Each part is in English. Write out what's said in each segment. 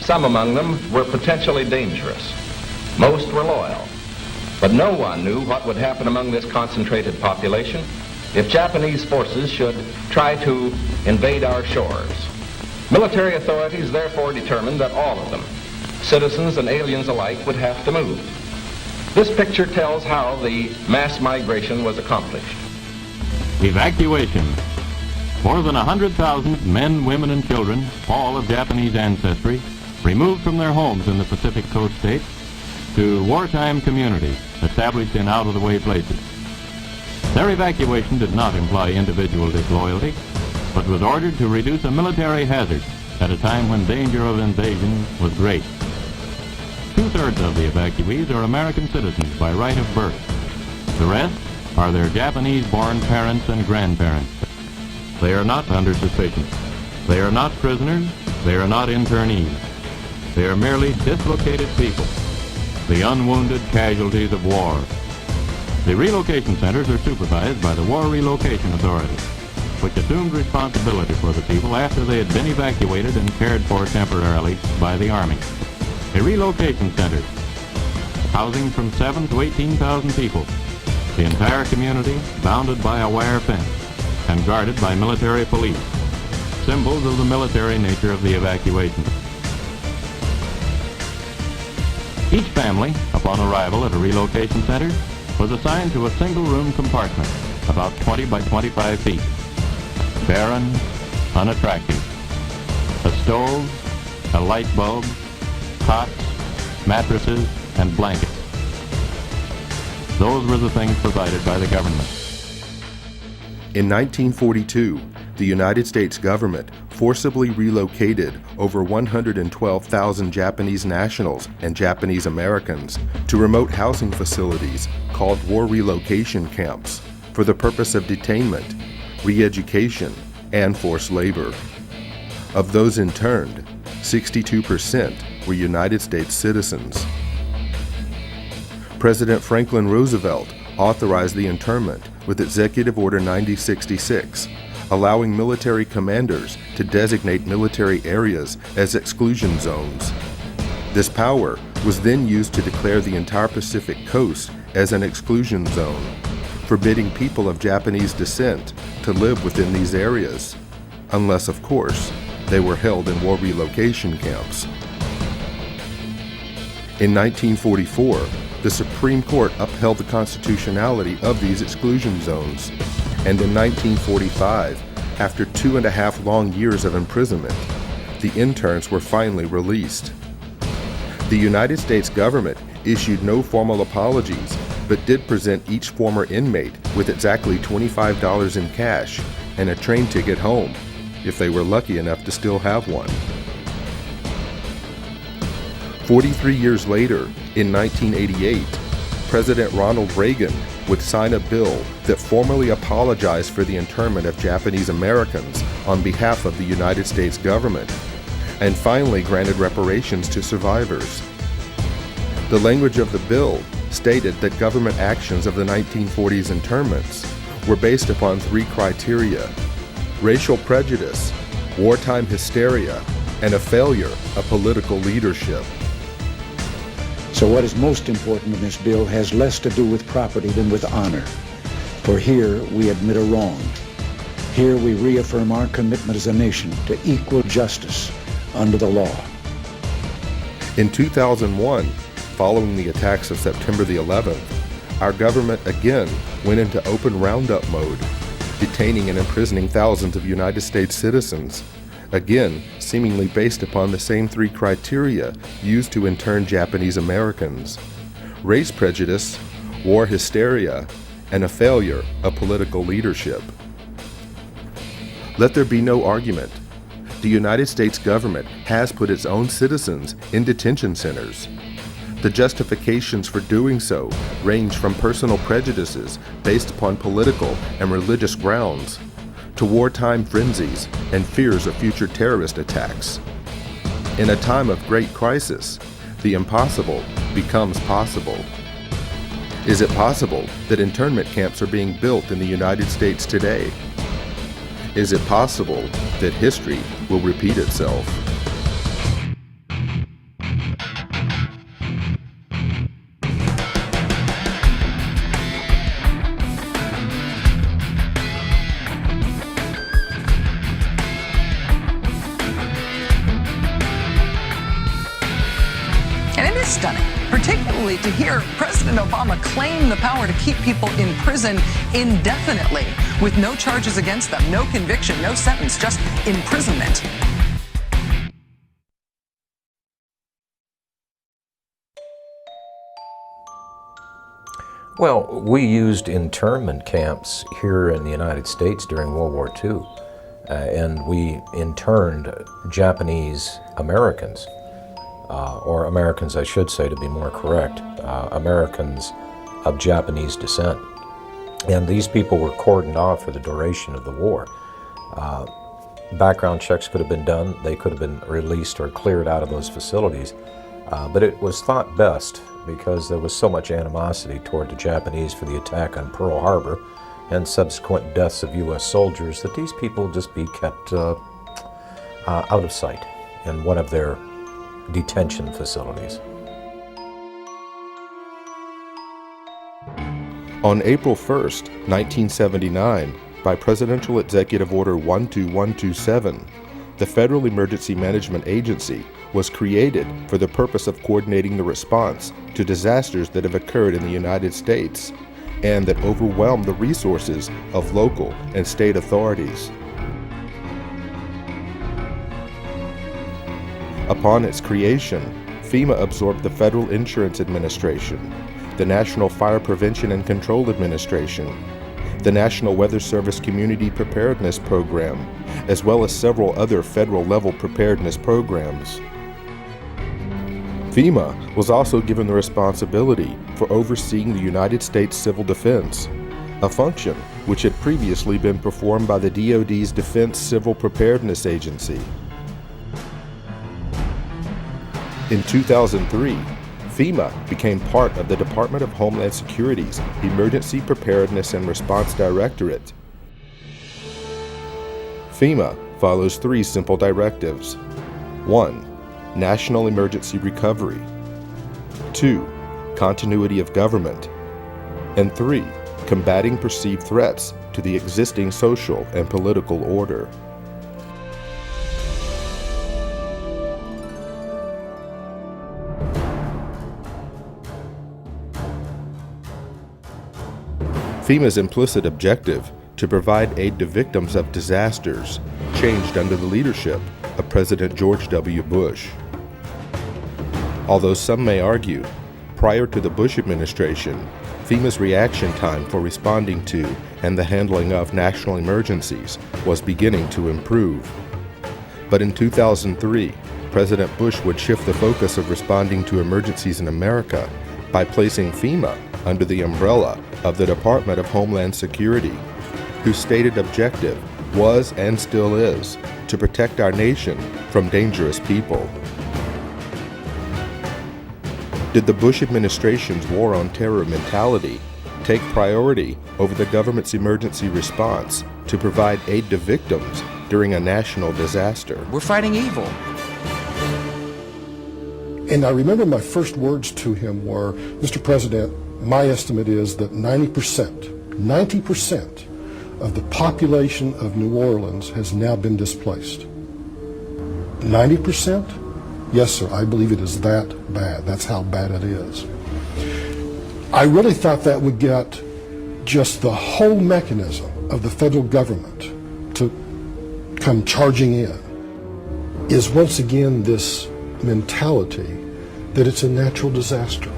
Some among them were potentially dangerous. Most were loyal. But no one knew what would happen among this concentrated population if Japanese forces should try to invade our shores. Military authorities therefore determined that all of them, citizens and aliens alike, would have to move. This picture tells how the mass migration was accomplished. Evacuation. More than 100,000 men, women, and children, all of Japanese ancestry, removed from their homes in the Pacific Coast states to wartime communities established in out-of-the-way places. Their evacuation did not imply individual disloyalty, but was ordered to reduce a military hazard at a time when danger of invasion was great. Two-thirds of the evacuees are American citizens by right of birth. The rest are their Japanese-born parents and grandparents. They are not under suspicion. They are not prisoners. They are not internees. They are merely dislocated people, the unwounded casualties of war. The relocation centers are supervised by the War Relocation Authority, which assumed responsibility for the people after they had been evacuated and cared for temporarily by the Army. A relocation center, housing from 7,000 to 18,000 people, the entire community bounded by a wire fence and guarded by military police, symbols of the military nature of the evacuation. Each family, upon arrival at a relocation center, was assigned to a single-room compartment, about 20 by 25 feet. Barren, unattractive. A stove, a light bulb, cots, mattresses, and blankets. Those were the things provided by the government. In 1942, the United States government forcibly relocated over 112,000 Japanese nationals and Japanese Americans to remote housing facilities called war relocation camps for the purpose of detainment, re-education, and forced labor. Of those interned, 62% were United States citizens. President Franklin Roosevelt authorized the internment with Executive Order 9066, allowing military commanders to designate military areas as exclusion zones. This power was then used to declare the entire Pacific coast as an exclusion zone, forbidding people of Japanese descent to live within these areas, unless, of course, they were held in war relocation camps. In 1944, the Supreme Court upheld the constitutionality of these exclusion zones, and in 1945, after 2.5 long years of imprisonment, the interns were finally released. The United States government issued no formal apologies, but did present each former inmate with exactly $25 in cash and a train ticket home, if they were lucky enough to still have one. 43 years later, in 1988, President Ronald Reagan would sign a bill that formally apologized for the internment of Japanese Americans on behalf of the United States government, and finally granted reparations to survivors. The language of the bill stated that government actions of the 1940s internments were based upon 3 criteria: racial prejudice, wartime hysteria, and a failure of political leadership. So what is most important in this bill has less to do with property than with honor. For here we admit a wrong. Here we reaffirm our commitment as a nation to equal justice under the law. In 2001, following the attacks of September the 11th, our government again went into open roundup mode, detaining and imprisoning thousands of United States citizens, again seemingly based upon the same 3 criteria used to intern Japanese Americans: race prejudice, war hysteria, and a failure of political leadership. Let there be no argument. The United States government has put its own citizens in detention centers. The justifications for doing so range from personal prejudices based upon political and religious grounds to wartime frenzies and fears of future terrorist attacks. In a time of great crisis, the impossible becomes possible. Is it possible that internment camps are being built in the United States today? Is it possible that history will repeat itself? to hear President Obama claim the power to keep people in prison indefinitely with no charges against them, no conviction, no sentence, just imprisonment. Well, we used internment camps here in the United States during World War II, and we interned Japanese Americans, or Americans, I should say, to be more correct, Americans of Japanese descent. And these people were cordoned off for the duration of the war. Background checks could have been done. They could have been released or cleared out of those facilities. But it was thought best, because there was so much animosity toward the Japanese for the attack on Pearl Harbor and subsequent deaths of U.S. soldiers, that these people just be kept out of sight in one of their detention facilities. On April 1st, 1979, by Presidential Executive Order 12127, the Federal Emergency Management Agency was created for the purpose of coordinating the response to disasters that have occurred in the United States and that overwhelm the resources of local and state authorities. Upon its creation, FEMA absorbed the Federal Insurance Administration, the National Fire Prevention and Control Administration, the National Weather Service Community Preparedness Program, as well as several other federal-level preparedness programs. FEMA was also given the responsibility for overseeing the United States Civil Defense, a function which had previously been performed by the DoD's Defense Civil Preparedness Agency. In 2003, FEMA became part of the Department of Homeland Security's Emergency Preparedness and Response Directorate. FEMA follows three simple directives. 1. National emergency recovery. 2. Continuity of government. And 3. Combating perceived threats to the existing social and political order. FEMA's implicit objective to provide aid to victims of disasters changed under the leadership of President George W. Bush. Although some may argue, prior to the Bush administration, FEMA's reaction time for responding to and the handling of national emergencies was beginning to improve. But in 2003, President Bush would shift the focus of responding to emergencies in America by placing FEMA under the umbrella of the Department of Homeland Security, whose stated objective was and still is to protect our nation from dangerous people. Did the Bush administration's war on terror mentality take priority over the government's emergency response to provide aid to victims during a national disaster? We're fighting evil. And I remember my first words to him were, Mr. President, my estimate is that 90% of the population of New Orleans has now been displaced. 90%? Yes, sir, I believe it is that bad. That's how bad it is. I really thought that would get just the whole mechanism of the federal government to come charging in, is once again this mentality that it's a natural disaster.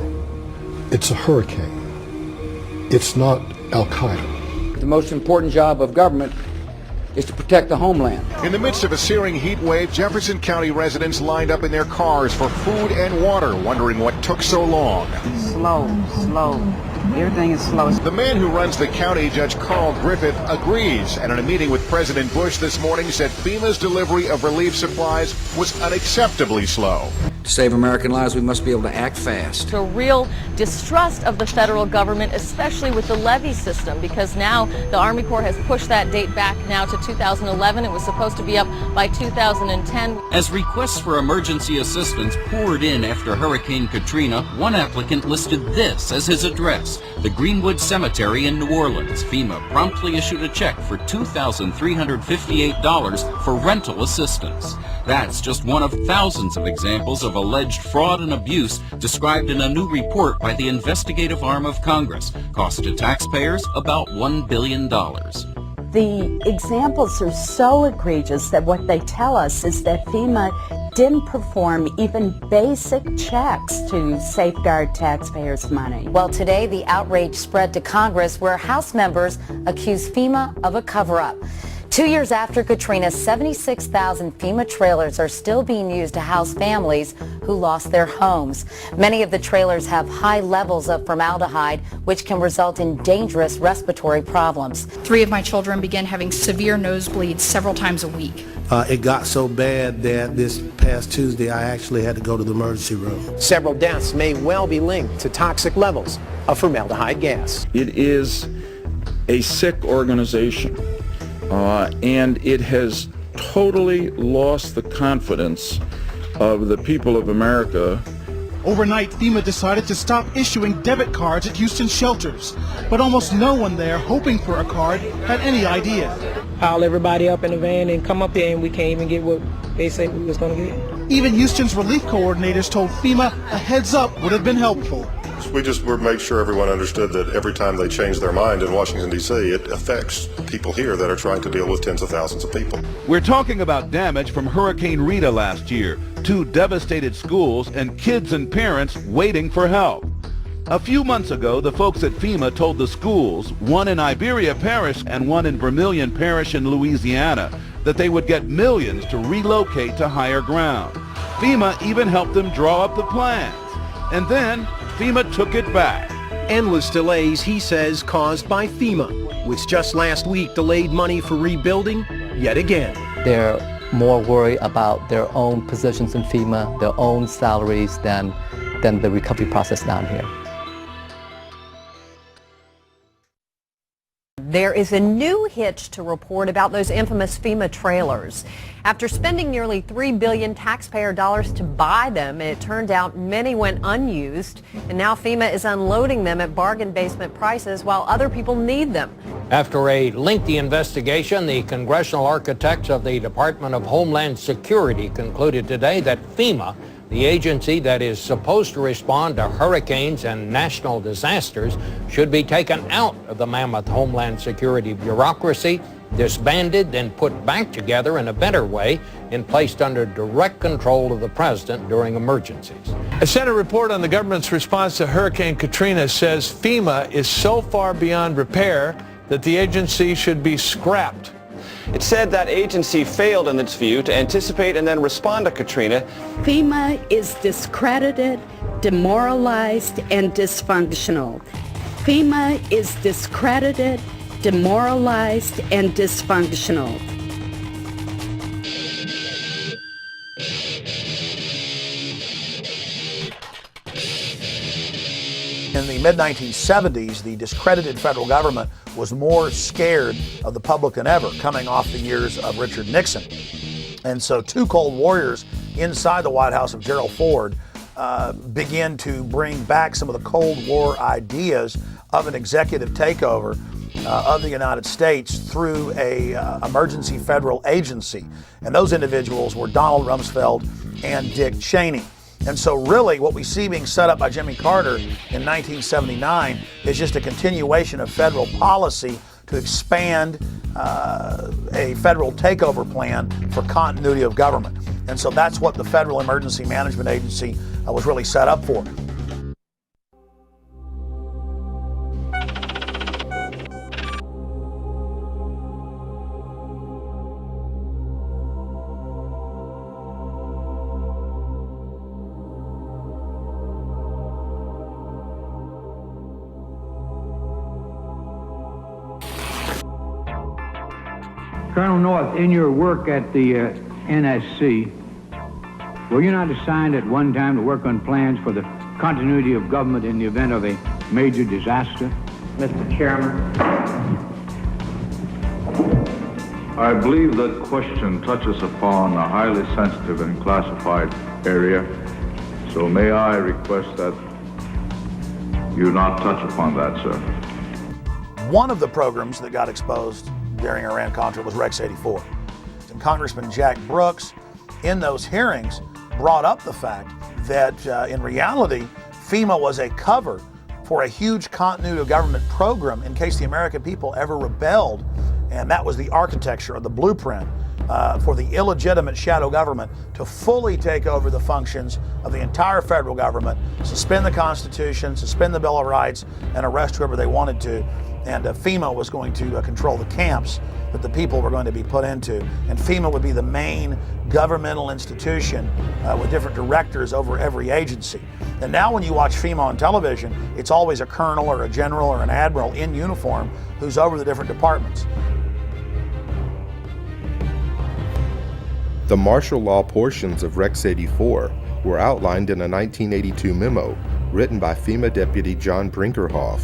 It's a hurricane. It's not Al-Qaeda. The most important job of government is to protect the homeland. In the midst of a searing heat wave, Jefferson County residents lined up in their cars for food and water, wondering what took so long. Slow. Everything is slow. The man who runs the county, Judge Carl Griffith, agrees, and in a meeting with President Bush this morning said FEMA's delivery of relief supplies was unacceptably slow. To save American lives, we must be able to act fast. A real distrust of the federal government, especially with the levee system, because now the Army Corps has pushed that date back now to 2011. It was supposed to be up by 2010. As requests for emergency assistance poured in after Hurricane Katrina, one applicant listed this as his address, the Greenwood Cemetery in New Orleans. FEMA promptly issued a check for $2,358 for rental assistance. That's just one of thousands of examples of alleged fraud and abuse described in a new report by the investigative arm of Congress. Cost to taxpayers about $1 billion. The examples are so egregious that what they tell us is that FEMA didn't perform even basic checks to safeguard taxpayers' money. Well, today the outrage spread to Congress where House members accuse FEMA of a cover-up. 2 years after Katrina, 76,000 FEMA trailers are still being used to house families who lost their homes. Many of the trailers have high levels of formaldehyde, which can result in dangerous respiratory problems. 3 of my children began having severe nosebleeds several times a week. It got so bad that this past Tuesday I actually had to go to the emergency room. Several deaths may well be linked to toxic levels of formaldehyde gas. It is a sick organization. And it has totally lost the confidence of the people of America. Overnight, FEMA decided to stop issuing debit cards at Houston shelters, but almost no one there hoping for a card had any idea. Pile everybody up in the van and come up here, and we can't even get what they said we was going to get. Even Houston's relief coordinators told FEMA a heads up would have been helpful. We just made sure everyone understood that every time they change their mind in Washington, D.C., it affects people here that are trying to deal with tens of thousands of people. We're talking about damage from Hurricane Rita last year, 2 devastated schools and kids and parents waiting for help. A few months ago, the folks at FEMA told the schools, one in Iberia Parish and one in Vermilion Parish in Louisiana, that they would get millions to relocate to higher ground. FEMA even helped them draw up the plans. And then FEMA took it back. Endless delays, he says, caused by FEMA, which just last week delayed money for rebuilding yet again. They're more worried about their own positions in FEMA, their own salaries, than the recovery process down here. There is a new hitch to report about those infamous FEMA trailers. After spending nearly $3 billion taxpayer dollars to buy them, it turned out many went unused, and now FEMA is unloading them at bargain basement prices while other people need them. After a lengthy investigation, the congressional architects of the Department of Homeland Security concluded today that FEMA, the agency that is supposed to respond to hurricanes and national disasters, should be taken out of the mammoth Homeland Security bureaucracy, disbanded, then put back together in a better way and placed under direct control of the president during emergencies. A Senate report on the government's response to Hurricane Katrina says FEMA is so far beyond repair that the agency should be scrapped. It said that agency failed, in its view, to anticipate and then respond to Katrina. FEMA is discredited, demoralized, and dysfunctional. FEMA is discredited, demoralized, and dysfunctional. In the mid-1970s, the discredited federal government was more scared of the public than ever, coming off the years of Richard Nixon. And so 2 Cold Warriors inside the White House of Gerald Ford began to bring back some of the Cold War ideas of an executive takeover of the United States through a emergency federal agency. And those individuals were Donald Rumsfeld and Dick Cheney. And so really what we see being set up by Jimmy Carter in 1979 is just a continuation of federal policy to expand a federal takeover plan for continuity of government. And so that's what the Federal Emergency Management Agency was really set up for. Colonel North, in your work at the NSC, were you not assigned at one time to work on plans for the continuity of government in the event of a major disaster? Mr. Chairman. I believe that question touches upon a highly sensitive and classified area, so may I request that you not touch upon that, sir. One of the programs that got exposed during Iran-Contra was Rex 84. And Congressman Jack Brooks, in those hearings, brought up the fact that in reality, FEMA was a cover for a huge continuity of government program in case the American people ever rebelled. And that was the architecture or the blueprint for the illegitimate shadow government to fully take over the functions of the entire federal government, suspend the Constitution, suspend the Bill of Rights, and arrest whoever they wanted to. And FEMA was going to control the camps that the people were going to be put into. And FEMA would be the main governmental institution with different directors over every agency. And now when you watch FEMA on television, it's always a colonel or a general or an admiral in uniform who's over the different departments. The martial law portions of Rex 84 were outlined in a 1982 memo written by FEMA Deputy John Brinkerhoff.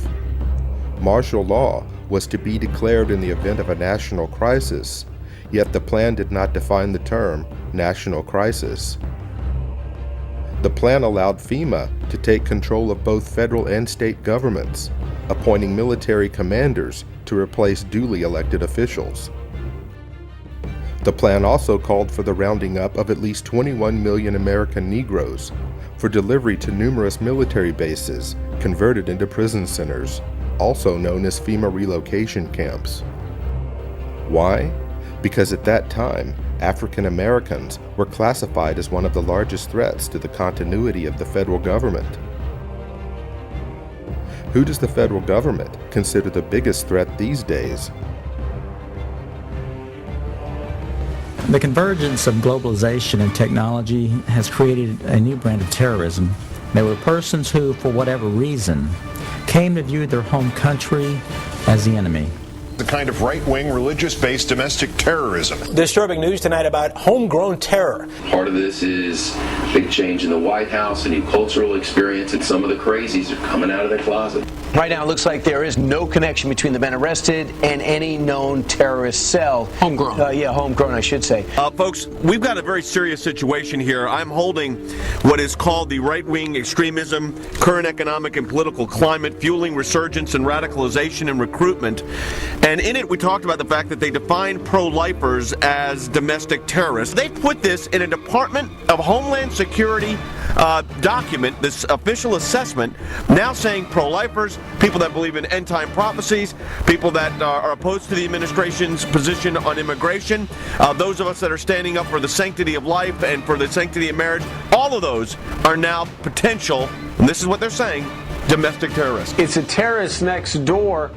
Martial law was to be declared in the event of a national crisis, yet the plan did not define the term national crisis. The plan allowed FEMA to take control of both federal and state governments, appointing military commanders to replace duly elected officials. The plan also called for the rounding up of at least 21 million American Negroes for delivery to numerous military bases converted into prison centers, also known as FEMA relocation camps. Why? Because at that time, African Americans were classified as one of the largest threats to the continuity of the federal government. Who does the federal government consider the biggest threat these days? The convergence of globalization and technology has created a new brand of terrorism. There were persons who, for whatever reason, came to view their home country as the enemy. The kind of right-wing, religious-based domestic terrorism. Disturbing news tonight about homegrown terror. Part of this is big change in the White House, a new cultural experience, and some of the crazies are coming out of their closet. Right now, it looks like there is no connection between the men arrested and any known terrorist cell. Homegrown. Homegrown, I should say. Folks, we've got a very serious situation here. I'm holding what is called the right-wing extremism, current economic and political climate, fueling resurgence and radicalization and recruitment. And in it, we talked about the fact that they define pro-lifers as domestic terrorists. They put this in a Department of Homeland Security document, this official assessment, now saying pro-lifers, people that believe in end-time prophecies, people that are opposed to the administration's position on immigration, those of us that are standing up for the sanctity of life and for the sanctity of marriage, all of those are now potential, and this is what they're saying, domestic terrorists. It's a terrorist next door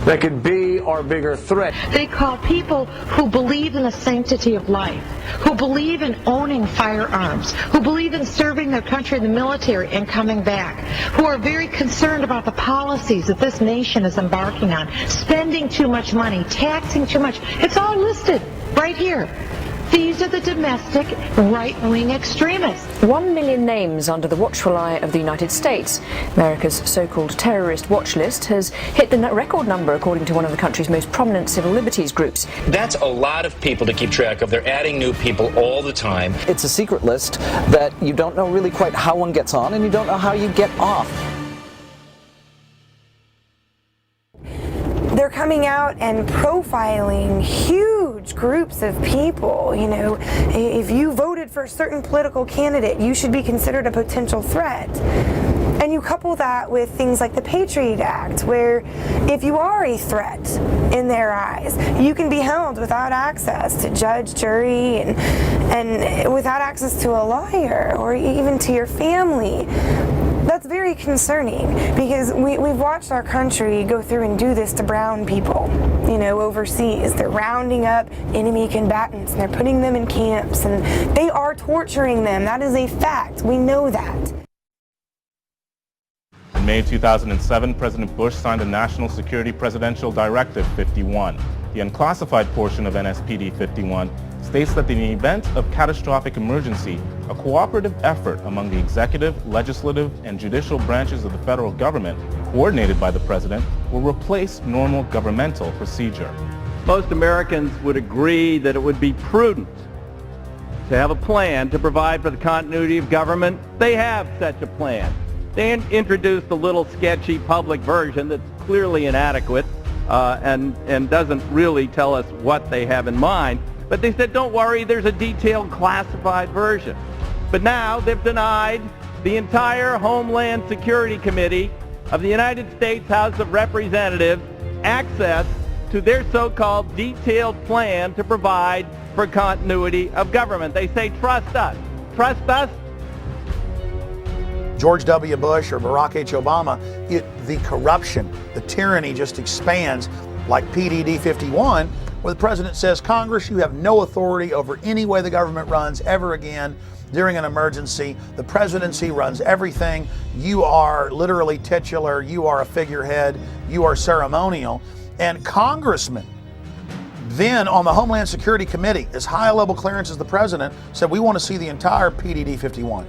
that could be our bigger threat. They call people who believe in the sanctity of life, who believe in owning firearms, who believe in serving their country in the military and coming back, who are very concerned about the policies that this nation is embarking on, spending too much money, taxing too much. It's all listed right here. These are the domestic right-wing extremists. 1 million names under the watchful eye of the United States. America's so-called terrorist watch list has hit the record number according to one of the country's most prominent civil liberties groups. That's a lot of people to keep track of. They're adding new people all the time. It's a secret list that you don't know really quite how one gets on and you don't know how you get off. They're coming out and profiling huge groups of people. You know, if you voted for a certain political candidate, you should be considered a potential threat. And you couple that with things like the Patriot Act, where if you are a threat in their eyes, you can be held without access to judge, jury, and without access to a lawyer or even to your family. That's very concerning because we've watched our country go through and do this to brown people, you know, overseas. They're rounding up enemy combatants and they're putting them in camps and they are torturing them. That is a fact. We know that. In May 2007, President Bush signed the National Security Presidential Directive 51. The unclassified portion of NSPD 51 states that in the event of catastrophic emergency, a cooperative effort among the executive, legislative, and judicial branches of the federal government, coordinated by the president, will replace normal governmental procedure. Most Americans would agree that it would be prudent to have a plan to provide for the continuity of government. They have such a plan. They introduced a little sketchy public version that's clearly inadequate and doesn't really tell us what they have in mind. But they said, don't worry, there's a detailed classified version. But now they've denied the entire Homeland Security Committee of the United States House of Representatives access to their so-called detailed plan to provide for continuity of government. They say, trust us. Trust us? George W. Bush or Barack H. Obama, the corruption, the tyranny just expands like PDD 51, where the president says, Congress, you have no authority over any way the government runs ever again during an emergency. The presidency runs everything. You are literally titular. You are a figurehead. You are ceremonial. And congressmen then on the Homeland Security Committee, as high a level clearance as the president, said, we want to see the entire PDD 51.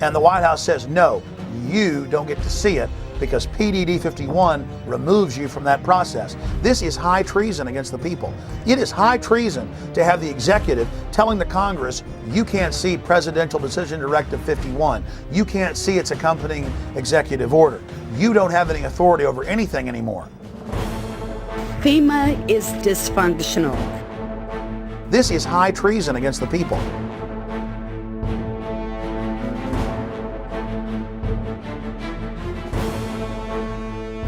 And the White House says, no, you don't get to see it because PDD 51 removes you from that process. This is high treason against the people. It is high treason to have the executive telling the Congress, you can't see Presidential Decision Directive 51. You can't see its accompanying executive order. You don't have any authority over anything anymore. FEMA is dysfunctional. This is high treason against the people.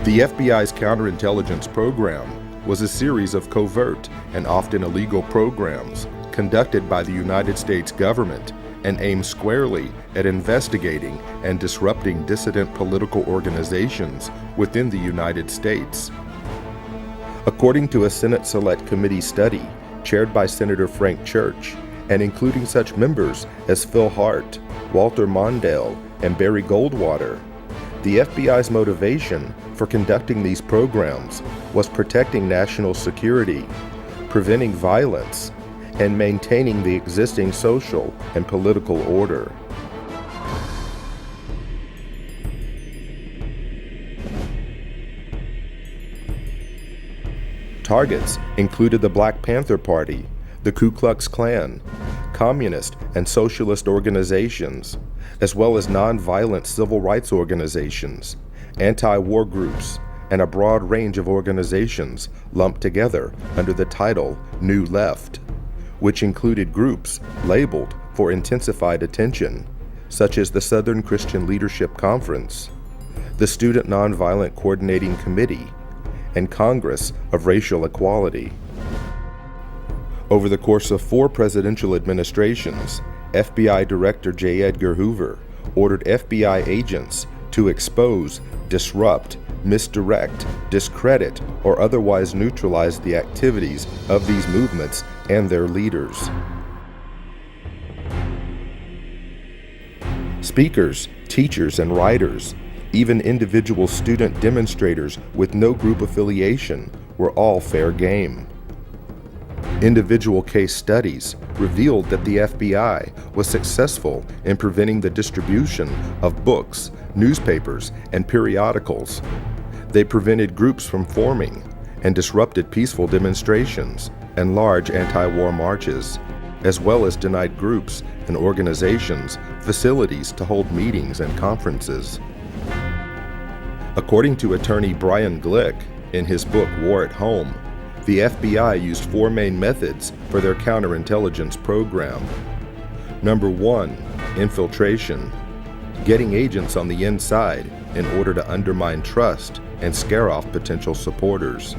The FBI's counterintelligence program was a series of covert and often illegal programs conducted by the United States government and aimed squarely at investigating and disrupting dissident political organizations within the United States. According to a Senate Select Committee study chaired by Senator Frank Church, and including such members as Phil Hart, Walter Mondale, and Barry Goldwater, the FBI's motivation for conducting these programs was protecting national security, preventing violence, and maintaining the existing social and political order. Targets included the Black Panther Party, the Ku Klux Klan, communist and socialist organizations, as well as nonviolent civil rights organizations, anti-war groups, and a broad range of organizations lumped together under the title New Left, which included groups labeled for intensified attention, such as the Southern Christian Leadership Conference, the Student Nonviolent Coordinating Committee, and Congress of Racial Equality. Over the course of 4 presidential administrations, FBI Director J. Edgar Hoover ordered FBI agents to expose, disrupt, misdirect, discredit, or otherwise neutralize the activities of these movements and their leaders. Speakers, teachers, and writers, even individual student demonstrators with no group affiliation, were all fair game. Individual case studies revealed that the FBI was successful in preventing the distribution of books, newspapers, and periodicals. They prevented groups from forming and disrupted peaceful demonstrations and large anti-war marches, as well as denied groups and organizations facilities to hold meetings and conferences. According to attorney Brian Glick in his book War at Home, the FBI used 4 main methods for their counterintelligence program. Number 1, infiltration, getting agents on the inside in order to undermine trust and scare off potential supporters.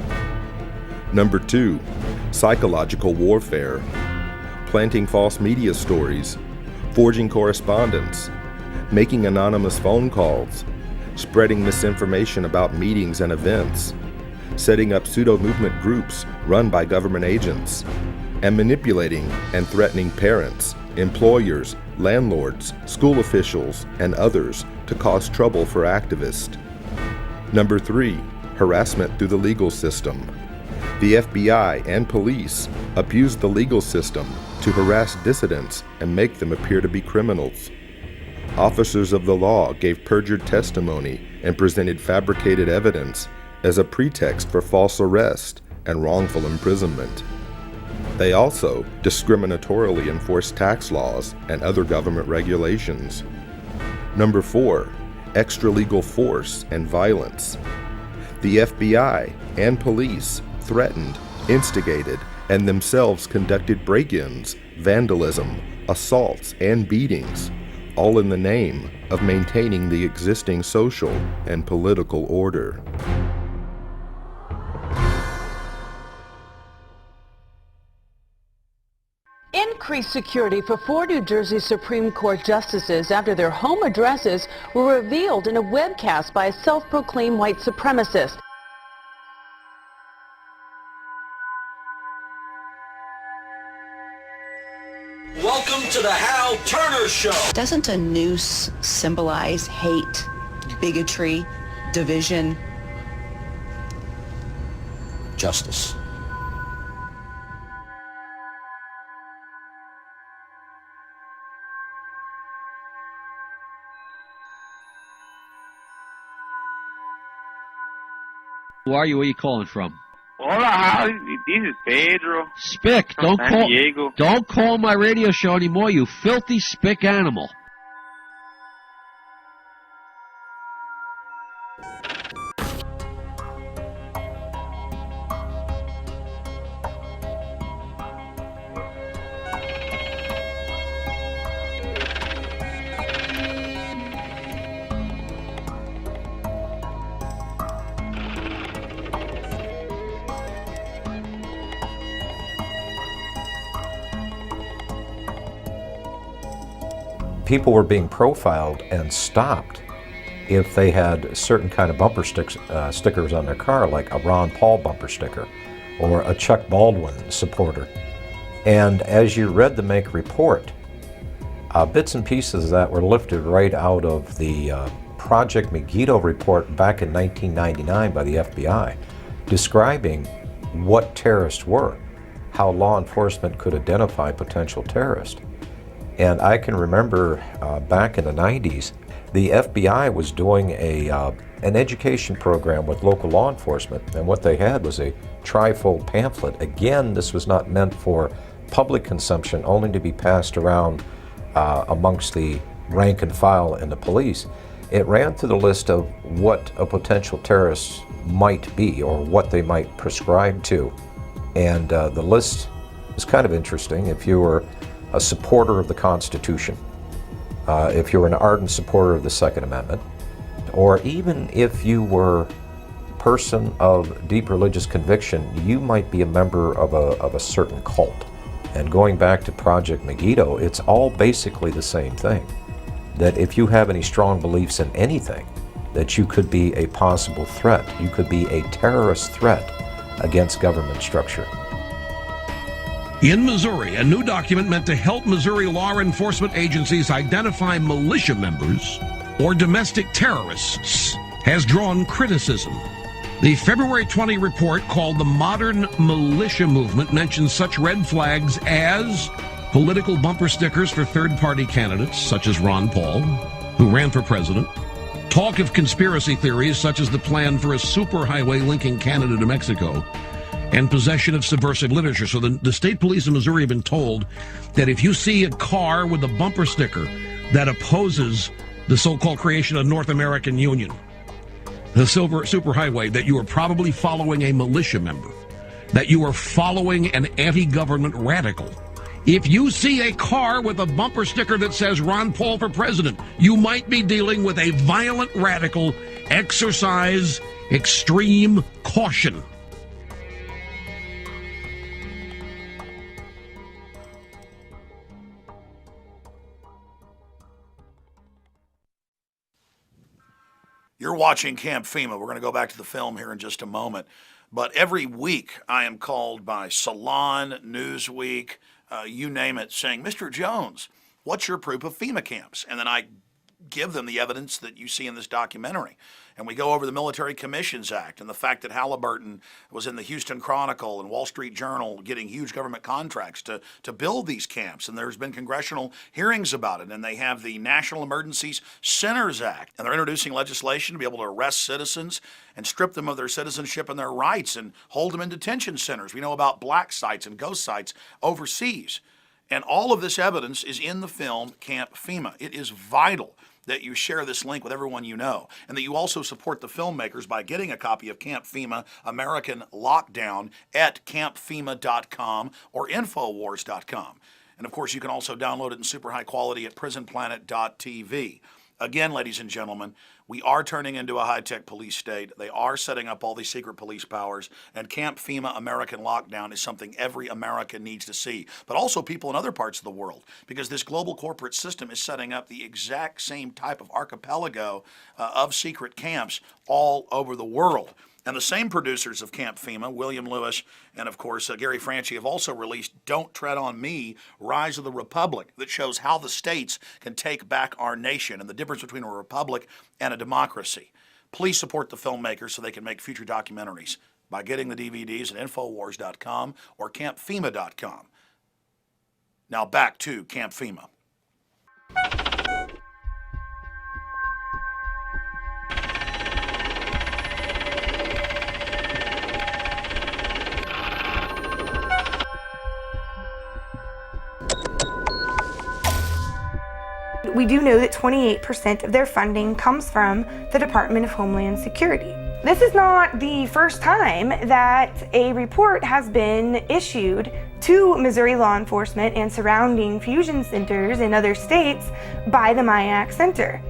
Number 2, psychological warfare, planting false media stories, forging correspondence, making anonymous phone calls, spreading misinformation about meetings and events, setting up pseudo-movement groups run by government agents, and manipulating and threatening parents, employers, landlords, school officials, and others to cause trouble for activists. Number 3, harassment through the legal system. The FBI and police abused the legal system to harass dissidents and make them appear to be criminals. Officers of the law gave perjured testimony and presented fabricated evidence as a pretext for false arrest and wrongful imprisonment. They also discriminatorily enforced tax laws and other government regulations. Number 4, extralegal force and violence. The FBI and police threatened, instigated, and themselves conducted break-ins, vandalism, assaults, and beatings, all in the name of maintaining the existing social and political order. Increased security for 4 New Jersey Supreme Court justices after their home addresses were revealed in a webcast by a self-proclaimed white supremacist. Welcome to the Hal Turner Show. Doesn't a noose symbolize hate, bigotry, division? Justice. Who are you? Where are you calling from? Hola, Hal. This is Pedro. Spick, From San Diego. don't call my radio show anymore, you filthy spick animal. People were being profiled and stopped if they had certain kind of bumper stickers on their car, like a Ron Paul bumper sticker or a Chuck Baldwin supporter. And as you read the Make report, bits and pieces of that were lifted right out of the Project Megiddo report back in 1999 by the FBI, describing what terrorists were, how law enforcement could identify potential terrorists. And I can remember back in the 90s, the FBI was doing an education program with local law enforcement, and what they had was a trifold pamphlet. Again, this was not meant for public consumption, only to be passed around amongst the rank and file and the police. It ran through the list of what a potential terrorist might be or what they might prescribe to. And the list is kind of interesting. If you were a supporter of the Constitution, if you were an ardent supporter of the Second Amendment, or even if you were a person of deep religious conviction, you might be a member of a certain cult. And going back to Project Megiddo, it's all basically the same thing. That if you have any strong beliefs in anything, that you could be a possible threat. You could be a terrorist threat against government structure. In Missouri, a new document meant to help Missouri law enforcement agencies identify militia members or domestic terrorists has drawn criticism. The February 20 report, called the Modern Militia Movement, mentions such red flags as political bumper stickers for third-party candidates, such as Ron Paul, who ran for president, talk of conspiracy theories such as the plan for a superhighway linking Canada to Mexico, and possession of subversive literature. So the state police in Missouri have been told that if you see a car with a bumper sticker that opposes the so-called creation of North American Union, the superhighway, that you are probably following a militia member, that you are following an anti-government radical. If you see a car with a bumper sticker that says Ron Paul for president, you might be dealing with a violent radical. Exercise extreme caution. You're watching Camp FEMA. We're going to go back to the film here in just a moment. But every week I am called by Salon, Newsweek, you name it, saying, Mr. Jones, what's your proof of FEMA camps? And then I give them the evidence that you see in this documentary. And we go over the Military Commissions Act and the fact that Halliburton was in the Houston Chronicle and Wall Street Journal getting huge government contracts to build these camps. And there's been congressional hearings about it. And they have the National Emergencies Centers Act. And they're introducing legislation to be able to arrest citizens and strip them of their citizenship and their rights and hold them in detention centers. We know about black sites and ghost sites overseas. And all of this evidence is in the film Camp FEMA. It is vital that you share this link with everyone you know, and that you also support the filmmakers by getting a copy of Camp FEMA American Lockdown at campfema.com or infowars.com. And of course, you can also download it in super high quality at prisonplanet.tv. Again, ladies and gentlemen, we are turning into a high-tech police state. They are setting up all these secret police powers, and Camp FEMA American Lockdown is something every American needs to see, but also people in other parts of the world, because this global corporate system is setting up the exact same type of archipelago of secret camps all over the world. And the same producers of Camp FEMA, William Lewis and, of course, Gary Franchi, have also released Don't Tread on Me, Rise of the Republic, that shows how the states can take back our nation and the difference between a republic and a democracy. Please support the filmmakers so they can make future documentaries by getting the DVDs at Infowars.com or CampFEMA.com. Now back to Camp FEMA. We do know that 28% of their funding comes from the Department of Homeland Security. This is not the first time that a report has been issued to Missouri law enforcement and surrounding fusion centers in other states by the MIAC Center.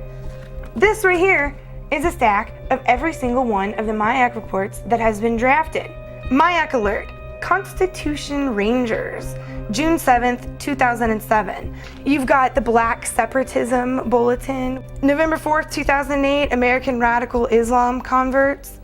This right here is a stack of every single one of the MIAC reports that has been drafted. MIAC Alert, Constitution Rangers, June 7th, 2007. You've got the Black Separatism Bulletin, November 4th, 2008, American Radical Islam Converts.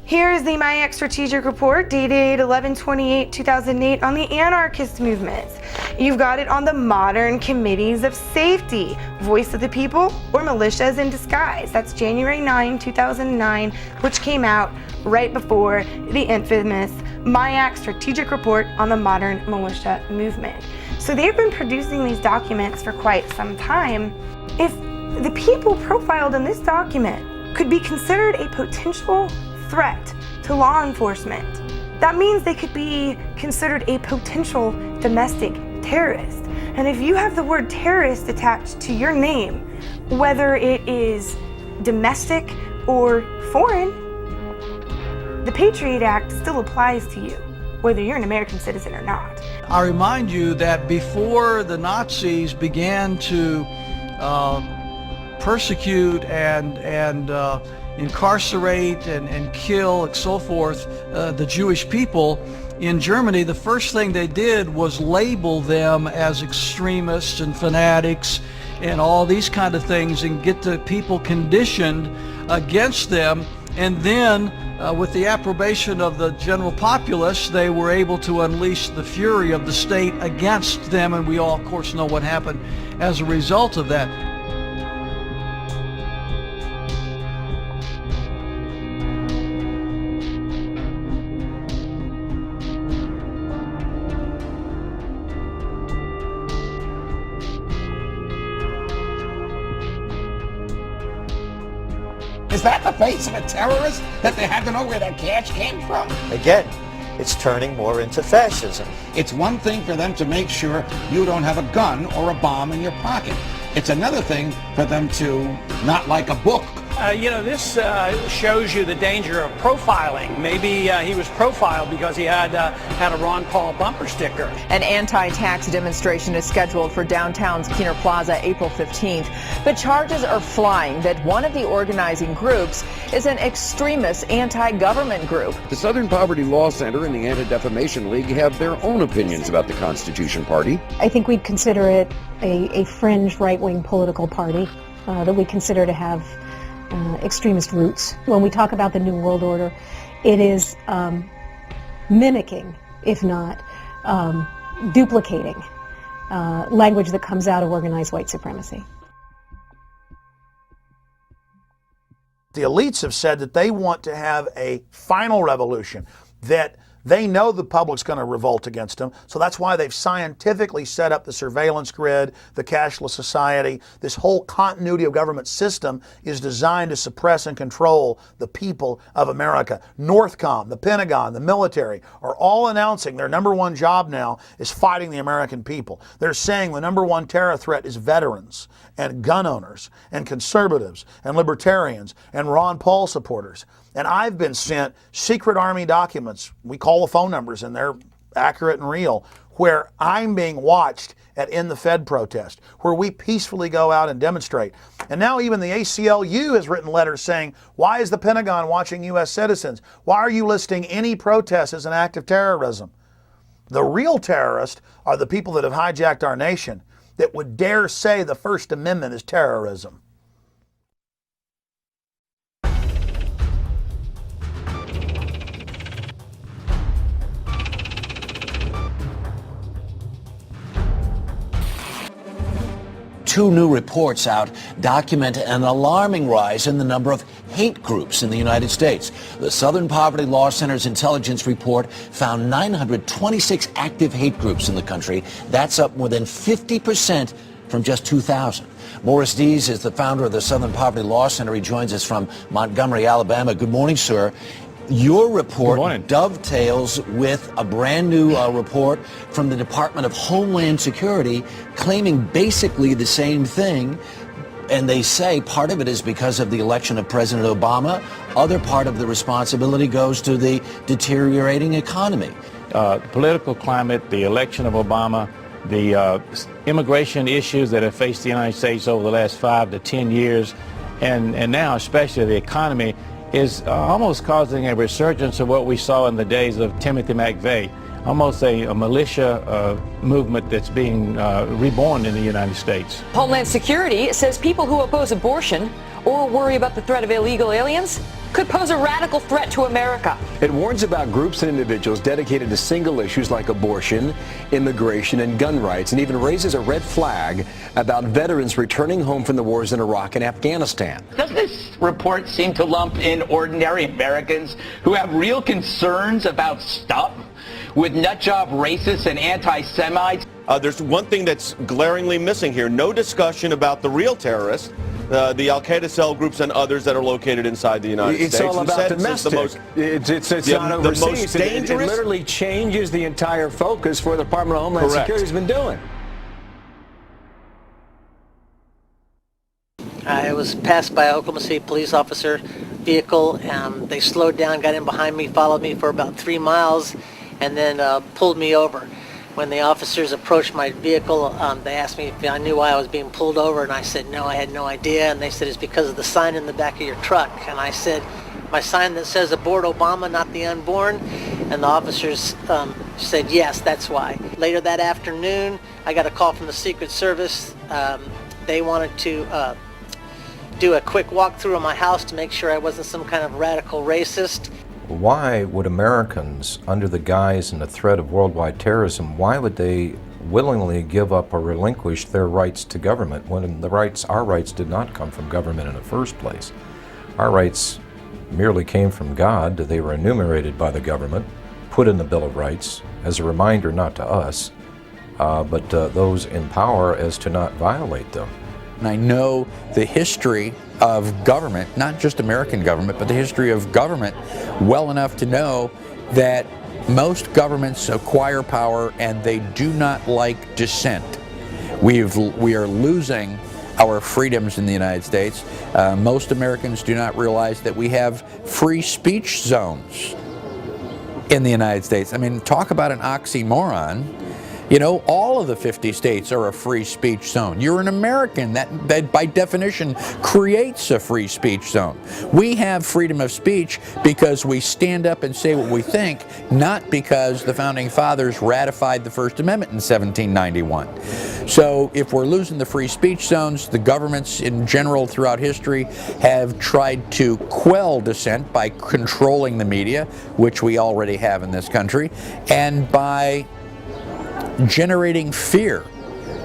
Here is the MIAC Strategic Report dated 11/28/2008 on the anarchist movements. You've got it on the Modern Committees of Safety, Voice of the People, or Militias in Disguise. That's January 9, 2009, which came out right before the infamous MIAC Strategic Report on the Modern Militia Movement. So they've been producing these documents for quite some time. If the people profiled in this document could be considered a potential threat to law enforcement, that means they could be considered a potential domestic terrorist. And if you have the word terrorist attached to your name, whether it is domestic or foreign, the Patriot Act still applies to you, whether you're an American citizen or not. I remind you that before the Nazis began to persecute and incarcerate and kill and so forth the Jewish people in Germany, the first thing they did was label them as extremists and fanatics and all these kind of things and get the people conditioned against them. And then with the approbation of the general populace, they were able to unleash the fury of the state against them, and we all, of course, know what happened as a result of that. Is that the face of a terrorist that they had to know where that cash came from? Again, it's turning more into fascism. It's one thing for them to make sure you don't have a gun or a bomb in your pocket. It's another thing for them to not like a book. This shows you the danger of profiling. Maybe he was profiled because he had a Ron Paul bumper sticker. An anti-tax demonstration is scheduled for downtown's Keener Plaza April 15th, but charges are flying that one of the organizing groups is an extremist anti-government group. The Southern Poverty Law Center and the Anti-Defamation League have their own opinions about the Constitution Party. I think we'd consider it a fringe right-wing political party that we consider to have extremist roots. When we talk about the New World Order, it is mimicking, if not duplicating, language that comes out of organized white supremacy. The elites have said that they want to have a final revolution, that they know the public's going to revolt against them, so that's why they've scientifically set up the surveillance grid, the cashless society. This whole continuity of government system is designed to suppress and control the people of America. Northcom, the Pentagon, the military are all announcing their number one job now is fighting the American people. They're saying the number one terror threat is veterans and gun owners and conservatives and libertarians and Ron Paul supporters. And I've been sent secret Army documents. We call the phone numbers and they're accurate and real, where I'm being watched at In the Fed protest, where we peacefully go out and demonstrate. And now even the ACLU has written letters saying, why is the Pentagon watching U.S. citizens? Why are you listing any protest as an act of terrorism? The real terrorists are the people that have hijacked our nation that would dare say the First Amendment is terrorism. Two new reports out document an alarming rise in the number of hate groups in the United States. The Southern Poverty Law Center's intelligence report found 926 active hate groups in the country. That's up more than 50% from just 2000. Morris Dees is the founder of the Southern Poverty Law Center. He joins us from Montgomery, Alabama. Good morning, sir. Your report dovetails with a brand new report from the Department of Homeland Security claiming basically the same thing. And they say part of it is because of the election of President Obama. Other part of the responsibility goes to the deteriorating economy. The political climate, the election of Obama, the immigration issues that have faced the United States over the last 5 to 10 years, and now especially the economy, is almost causing a resurgence of what we saw in the days of Timothy McVeigh, almost a militia movement that's being reborn in the United States. Homeland Security says people who oppose abortion or worry about the threat of illegal aliens could pose a radical threat to America. It warns about groups and individuals dedicated to single issues like abortion, immigration, and gun rights, and even raises a red flag about veterans returning home from the wars in Iraq and Afghanistan. Doesn't this report seem to lump in ordinary Americans who have real concerns about stuff with nutjob racists and anti-Semites? There's one thing that's glaringly missing here. No discussion about the real terrorists, the Al-Qaeda cell groups and others that are located inside the United States. It's all about domestic. It's not overseas. The most dangerous. It literally changes the entire focus for the Department of Homeland Security has been doing. I was passed by an Oklahoma City police officer vehicle, and they slowed down, got in behind me, followed me for about 3 miles, and then pulled me over. When the officers approached my vehicle, they asked me if I knew why I was being pulled over, and I said no, I had no idea. And they said it's because of the sign in the back of your truck. And I said, my sign that says aboard Obama, not the unborn. And the officers said yes, that's why. Later that afternoon, I got a call from the Secret Service. They wanted to do a quick walkthrough of my house to make sure I wasn't some kind of radical racist. Why would Americans, under the guise and the threat of worldwide terrorism, why would they willingly give up or relinquish their rights to government when our rights did not come from government in the first place? Our rights merely came from God. They were enumerated by the government, put in the Bill of Rights as a reminder not to us, but those in power as to not violate them. And I know the history of government, not just American government, but the history of government well enough to know that most governments acquire power and they do not like dissent. We are losing our freedoms in the United States. Most Americans do not realize that we have free speech zones in the United States. I mean, talk about an oxymoron. You know, all of the 50 states are a free speech zone. You're an American. That by definition creates a free speech zone. We have freedom of speech because we stand up and say what we think, not because the Founding Fathers ratified the First Amendment in 1791. So if we're losing the free speech zones, the governments in general throughout history have tried to quell dissent by controlling the media, which we already have in this country, and by generating fear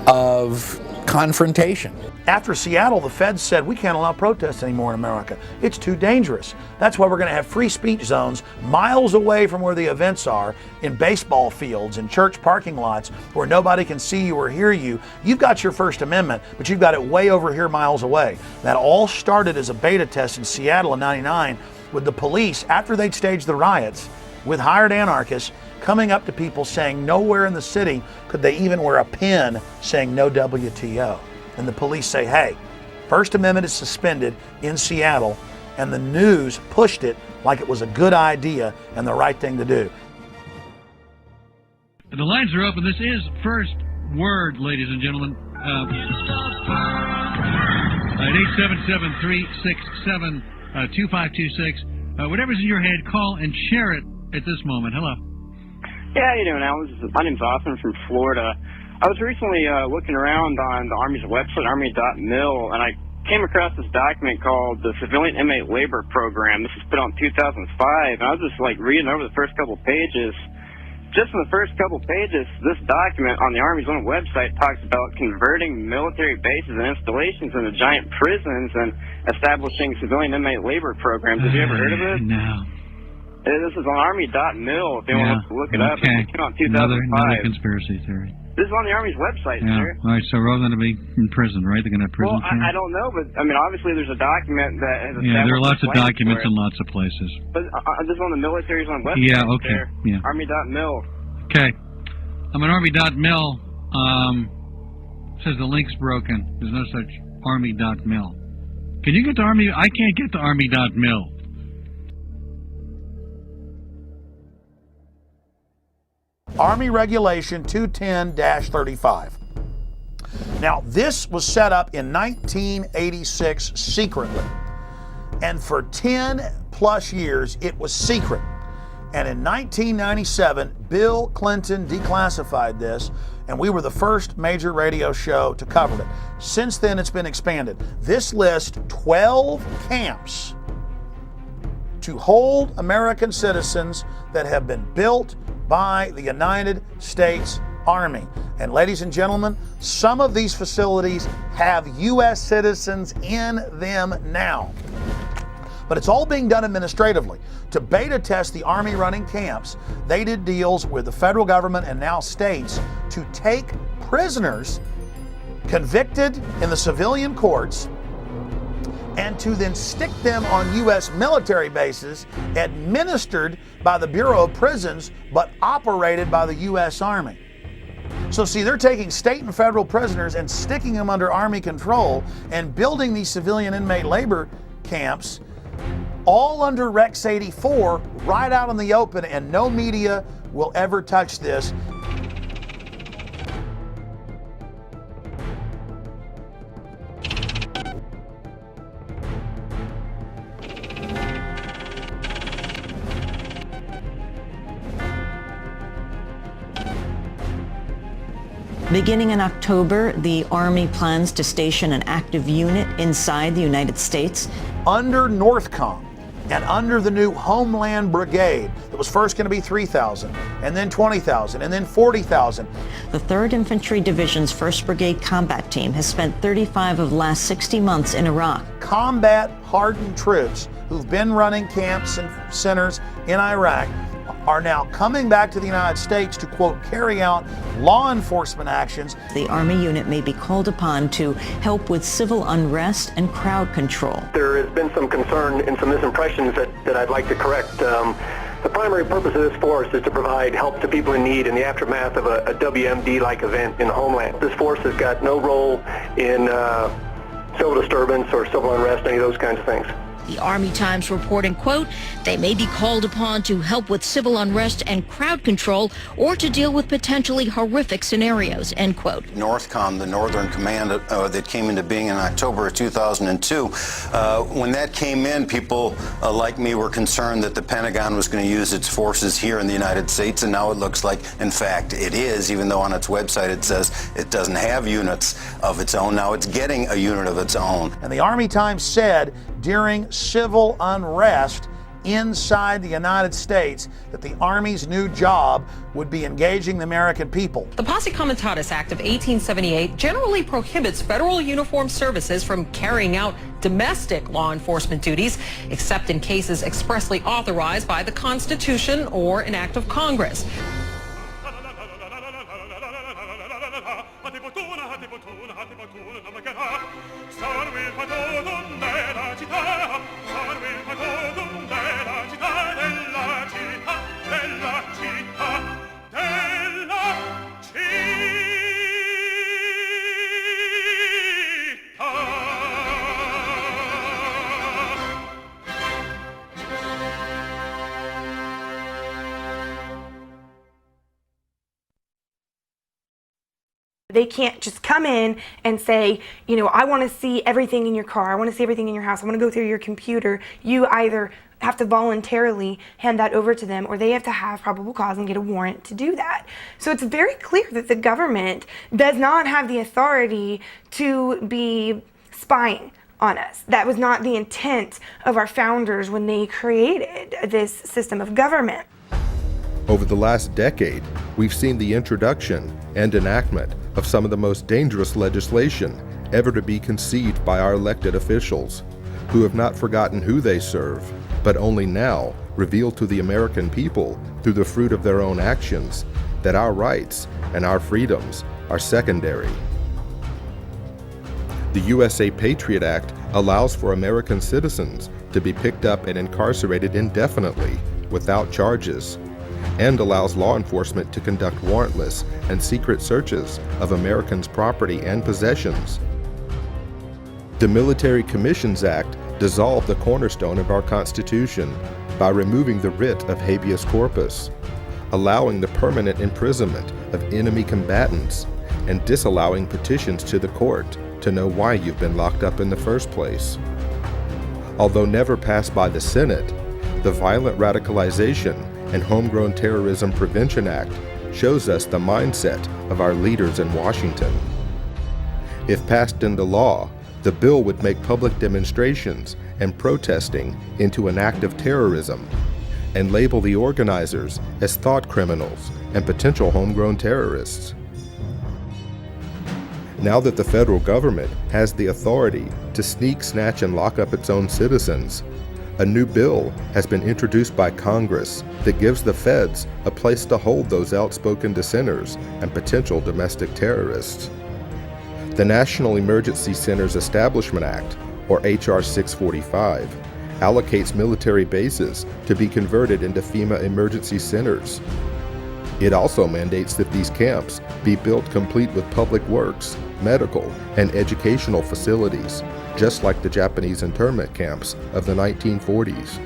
of confrontation. After Seattle, the feds said we can't allow protests anymore in America. It's too dangerous. That's why we're going to have free speech zones miles away from where the events are, in baseball fields, in church parking lots, where nobody can see you or hear you. You've got your First Amendment, but you've got it way over here miles away. That all started as a beta test in Seattle in '99 with the police, after they'd staged the riots, with hired anarchists, coming up to people saying nowhere in the city could they even wear a pin saying no WTO. And the police say, hey, First Amendment is suspended in Seattle, and the news pushed it like it was a good idea and the right thing to do. The lines are open. This is First Word, ladies and gentlemen. At 877-367-2526. Whatever's in your head, call and share it at this moment. Hello. Yeah, how you doing, Alan? My name's Austin from Florida. I was recently looking around on the Army's website, Army.mil, and I came across this document called the Civilian Inmate Labor Program. This was put on in 2005, and I was just reading over the first couple pages. Just in the first couple pages, this document on the Army's own website talks about converting military bases and installations into giant prisons and establishing civilian inmate labor programs. Have you ever heard of this? No. This is on Army.mil, if anyone wants to look it up. Okay. It came out in 2005. Another conspiracy theory. This is on the Army's website, Yeah. sir. All right, so we're all going to be in prison, right? They're going to have prison Well, term? I don't know, but, obviously there's a document that has Yeah, there are lots of plans documents for it. in lots of places. But this is on the military's own website. Yeah, okay. There. Yeah. Army.mil. Okay. I'm on Army.mil. Says the link's broken. There's no such Army.mil. Can you get to Army? I can't get to Army.mil. Army Regulation 210-35. Now, this was set up in 1986 secretly. And for 10 plus years, it was secret. And in 1997, Bill Clinton declassified this, and we were the first major radio show to cover it. Since then, it's been expanded. This lists 12 camps to hold American citizens that have been built by the United States Army. And ladies and gentlemen, some of these facilities have U.S. citizens in them now. But it's all being done administratively. To beta test the Army running camps, they did deals with the federal government and now states to take prisoners convicted in the civilian courts and to then stick them on U.S. military bases administered by the Bureau of Prisons but operated by the U.S. Army. So see, they're taking state and federal prisoners and sticking them under Army control and building these civilian inmate labor camps all under Rex 84 right out in the open, and no media will ever touch this. Beginning in October, the Army plans to station an active unit inside the United States. Under NORTHCOM and under the new Homeland Brigade, that was first going to be 3,000, and then 20,000, and then 40,000. The 3rd Infantry Division's 1st Brigade Combat Team has spent 35 of the last 60 months in Iraq. Combat-hardened troops who've been running camps and centers in Iraq are now coming back to the United States to, quote, carry out law enforcement actions. The Army unit may be called upon to help with civil unrest and crowd control. There has been some concern and some misimpressions that I'd like to correct. The primary purpose of this force is to provide help to people in need in the aftermath of a WMD-like event in the homeland. This force has got no role in civil disturbance or civil unrest, any of those kinds of things. The Army Times reporting, quote, they may be called upon to help with civil unrest and crowd control or to deal with potentially horrific scenarios, end quote. NORTHCOM, the Northern Command that came into being in October of 2002, when that came in, people like me were concerned that the Pentagon was going to use its forces here in the United States, and now it looks like, in fact, it is, even though on its website it says it doesn't have units of its own. Now it's getting a unit of its own. And the Army Times said during civil unrest inside the United States that the Army's new job would be engaging the American people. The Posse Comitatus Act of 1878 generally prohibits federal uniformed services from carrying out domestic law enforcement duties, except in cases expressly authorized by the Constitution or an act of Congress. They can't just come in and say, you know, I want to see everything in your car, I want to see everything in your house, I want to go through your computer. You either have to voluntarily hand that over to them, or they have to have probable cause and get a warrant to do that. So it's very clear that the government does not have the authority to be spying on us. That was not the intent of our founders when they created this system of government. Over the last decade, we've seen the introduction and enactment of some of the most dangerous legislation ever to be conceived by our elected officials, who have not forgotten who they serve, but only now reveal to the American people, through the fruit of their own actions, that our rights and our freedoms are secondary. The USA Patriot Act allows for American citizens to be picked up and incarcerated indefinitely without charges, and allows law enforcement to conduct warrantless and secret searches of Americans' property and possessions. The Military Commissions Act dissolved the cornerstone of our Constitution by removing the writ of habeas corpus, allowing the permanent imprisonment of enemy combatants, and disallowing petitions to the court to know why you've been locked up in the first place. Although never passed by the Senate, the Violent Radicalization and Homegrown Terrorism Prevention Act shows us the mindset of our leaders in Washington. If passed into law, the bill would make public demonstrations and protesting into an act of terrorism and label the organizers as thought criminals and potential homegrown terrorists. Now that the federal government has the authority to sneak, snatch, and lock up its own citizens, a new bill has been introduced by Congress that gives the feds a place to hold those outspoken dissenters and potential domestic terrorists. The National Emergency Centers Establishment Act, or H.R. 645, allocates military bases to be converted into FEMA emergency centers. It also mandates that these camps be built complete with public works, medical, and educational facilities, just like the Japanese internment camps of the 1940s.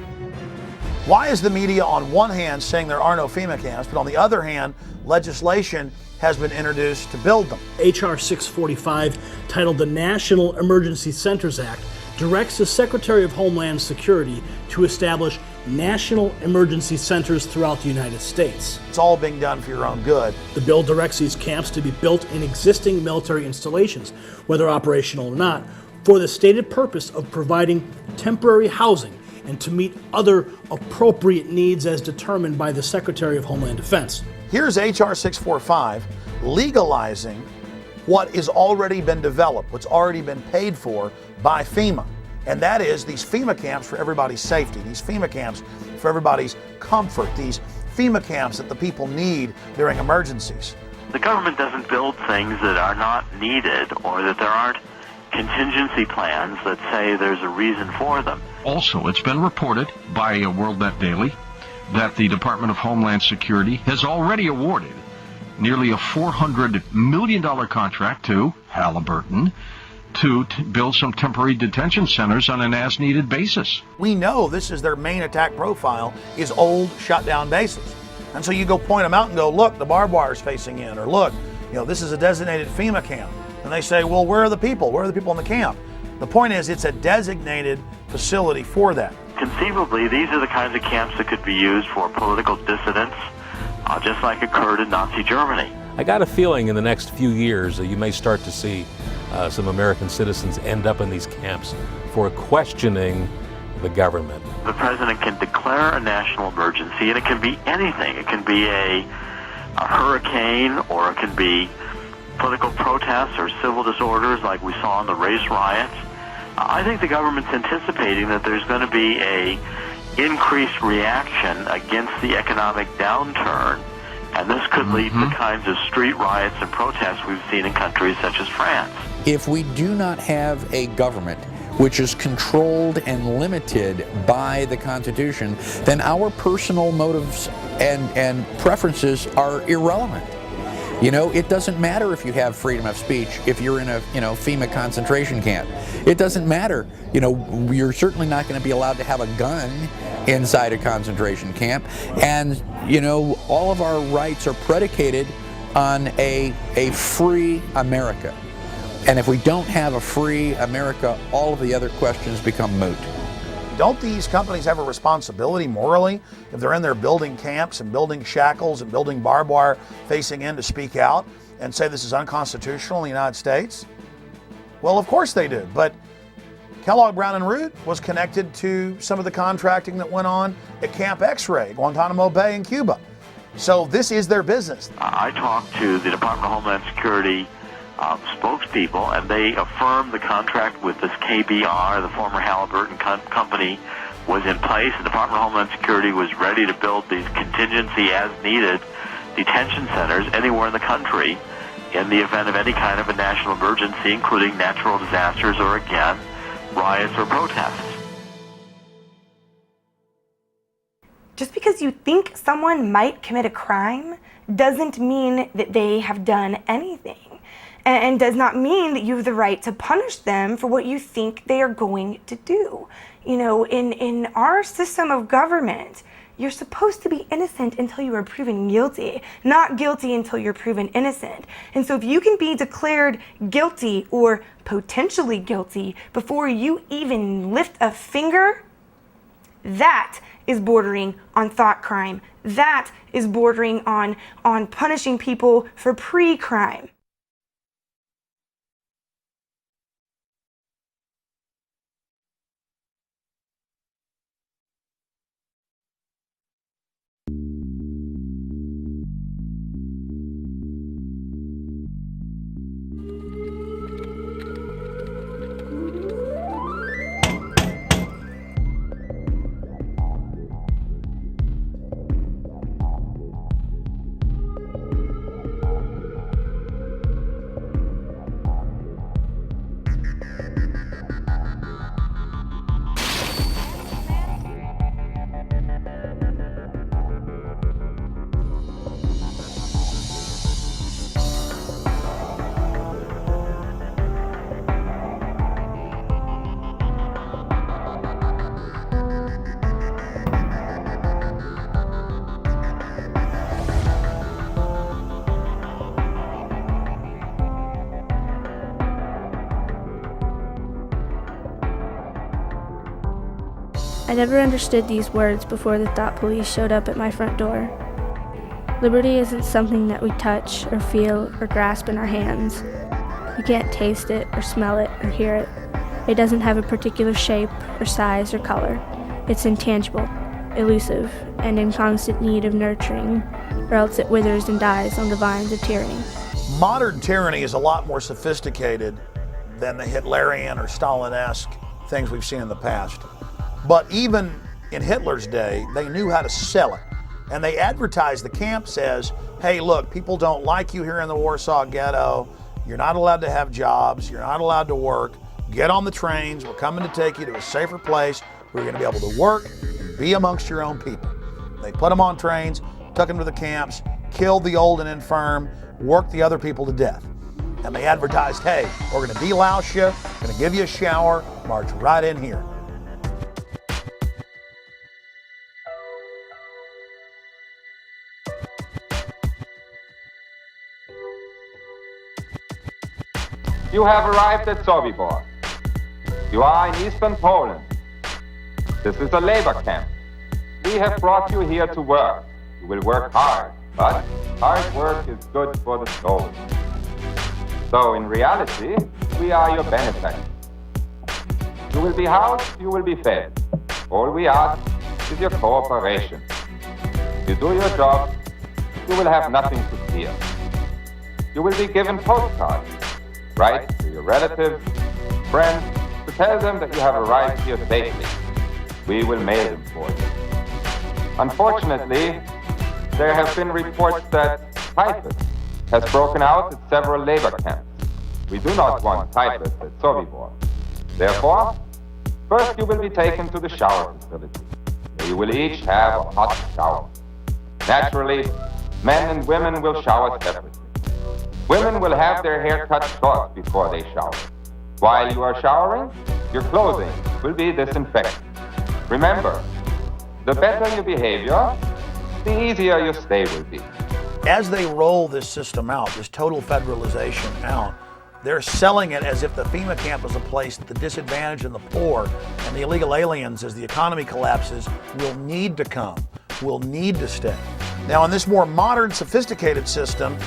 Why is the media on one hand saying there are no FEMA camps, but on the other hand, legislation has been introduced to build them? H.R. 645, titled the National Emergency Centers Act, directs the Secretary of Homeland Security to establish national emergency centers throughout the United States. It's all being done for your own good. The bill directs these camps to be built in existing military installations, whether operational or not, for the stated purpose of providing temporary housing and to meet other appropriate needs as determined by the Secretary of Homeland Defense. Here's H.R. 645 legalizing what has already been developed, what's already been paid for by FEMA. And that is these FEMA camps for everybody's safety, these FEMA camps for everybody's comfort, these FEMA camps that the people need during emergencies. The government doesn't build things that are not needed or that there aren't contingency plans that say there's a reason for them. Also, it's been reported by WorldNet Daily that the Department of Homeland Security has already awarded nearly a $400 million contract to Halliburton to build some temporary detention centers on an as-needed basis. We know this is their main attack profile, is old, shut-down bases. And so you go point them out and go, look, the barbed wire's facing in, or look, this is a designated FEMA camp. And they say, well, where are the people? Where are the people in the camp? The point is, it's a designated facility for that. Conceivably, these are the kinds of camps that could be used for political dissidents, just like occurred in Nazi Germany. I got a feeling in the next few years that you may start to see some American citizens end up in these camps for questioning the government. The president can declare a national emergency, and it can be anything. It can be a hurricane, or it can be political protests or civil disorders like we saw in the race riots. I think the government's anticipating that there's going to be a increased reaction against the economic downturn, and this could lead to the kinds of street riots and protests we've seen in countries such as France. If we do not have a government which is controlled and limited by the Constitution, then our personal motives and preferences are irrelevant. It doesn't matter if you have freedom of speech if you're in a FEMA concentration camp. It doesn't matter. You're certainly not going to be allowed to have a gun inside a concentration camp. And all of our rights are predicated on a free America. And if we don't have a free America, all of the other questions become moot. Don't these companies have a responsibility morally if they're in there building camps and building shackles and building barbed wire facing in to speak out and say this is unconstitutional in the United States? Well, of course they do. But Kellogg Brown and Root was connected to some of the contracting that went on at Camp X-Ray, Guantanamo Bay in Cuba. So this is their business. I talked to the Department of Homeland Security spokespeople, and they affirmed the contract with this KBR, the former Halliburton company, was in place. The Department of Homeland Security was ready to build these contingency as needed detention centers anywhere in the country in the event of any kind of a national emergency, including natural disasters or, again, riots or protests. Just because you think someone might commit a crime doesn't mean that they have done anything, and does not mean that you have the right to punish them for what you think they are going to do. You know, in our system of government, you're supposed to be innocent until you are proven guilty, not guilty until you're proven innocent. And so if you can be declared guilty or potentially guilty before you even lift a finger, that is bordering on thought crime. That is bordering on punishing people for pre-crime. I never understood these words before the thought police showed up at my front door. Liberty isn't something that we touch or feel or grasp in our hands. You can't taste it or smell it or hear it. It doesn't have a particular shape or size or color. It's intangible, elusive, and in constant need of nurturing, or else it withers and dies on the vines of tyranny. Modern tyranny is a lot more sophisticated than the Hitlerian or Stalin-esque things we've seen in the past. But even in Hitler's day, they knew how to sell it. And they advertised the camps as, hey, look, people don't like you here in the Warsaw Ghetto. You're not allowed to have jobs. You're not allowed to work. Get on the trains. We're coming to take you to a safer place where you're going to be able to work and be amongst your own people. They put them on trains, took them to the camps, killed the old and infirm, worked the other people to death. And they advertised, hey, we're going to delouse you, going to give you a shower, march right in here. You have arrived at Sobibor. You are in eastern Poland. This is a labor camp. We have brought you here to work. You will work hard, but hard work is good for the soul. So in reality, we are your benefactors. You will be housed, you will be fed. All we ask is your cooperation. If you do your job, you will have nothing to fear. You will be given postcards. Write to your relatives, friends, to tell them that you have arrived here safely. We will mail them for you. Unfortunately, there have been reports that typhus has broken out at several labor camps. We do not want typhus at Sobibor. Therefore, first you will be taken to the shower facility, where you will each have a hot shower. Naturally, men and women will shower separately. Women will have their hair cut short before they shower. While you are showering, your clothing will be disinfected. Remember, the better your behavior, the easier your stay will be. As they roll this system out, this total federalization out, they're selling it as if the FEMA camp is a place that the disadvantaged and the poor and the illegal aliens, as the economy collapses, will need to come, will need to stay. Now, in this more modern, sophisticated system,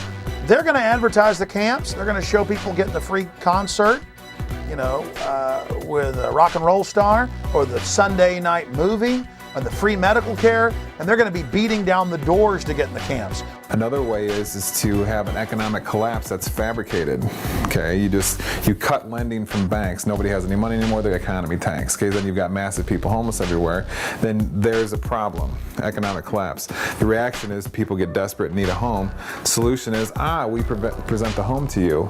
they're going to advertise the camps. They're going to show people getting the free concert, with a rock and roll star, or the Sunday night movie, or the free medical care, and they're going to be beating down the doors to get in the camps. Another way is to have an economic collapse that's fabricated. Okay, you cut lending from banks. Nobody has any money anymore. The economy tanks. Okay, then you've got massive people homeless everywhere. Then there's a problem. Economic collapse. The reaction is people get desperate and need a home. Solution is we present the home to you,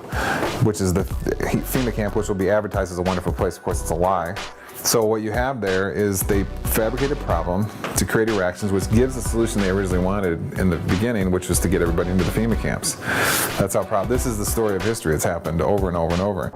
which is the FEMA camp, which will be advertised as a wonderful place. Of course, it's a lie. So what you have there is they fabricate a problem to create reactions, which gives the solution they originally wanted in the beginning, which was to get everybody into the FEMA camps. That's how proud. This is the story of history. It's happened over and over and over.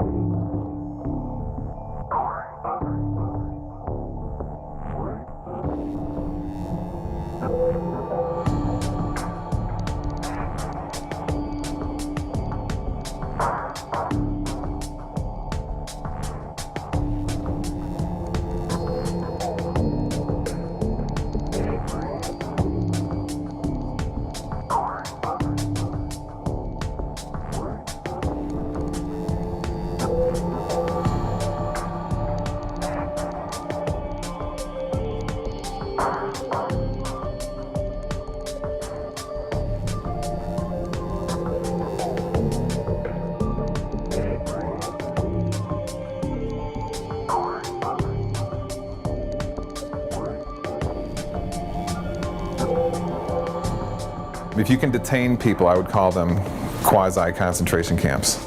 If you can detain people, I would call them quasi-concentration camps.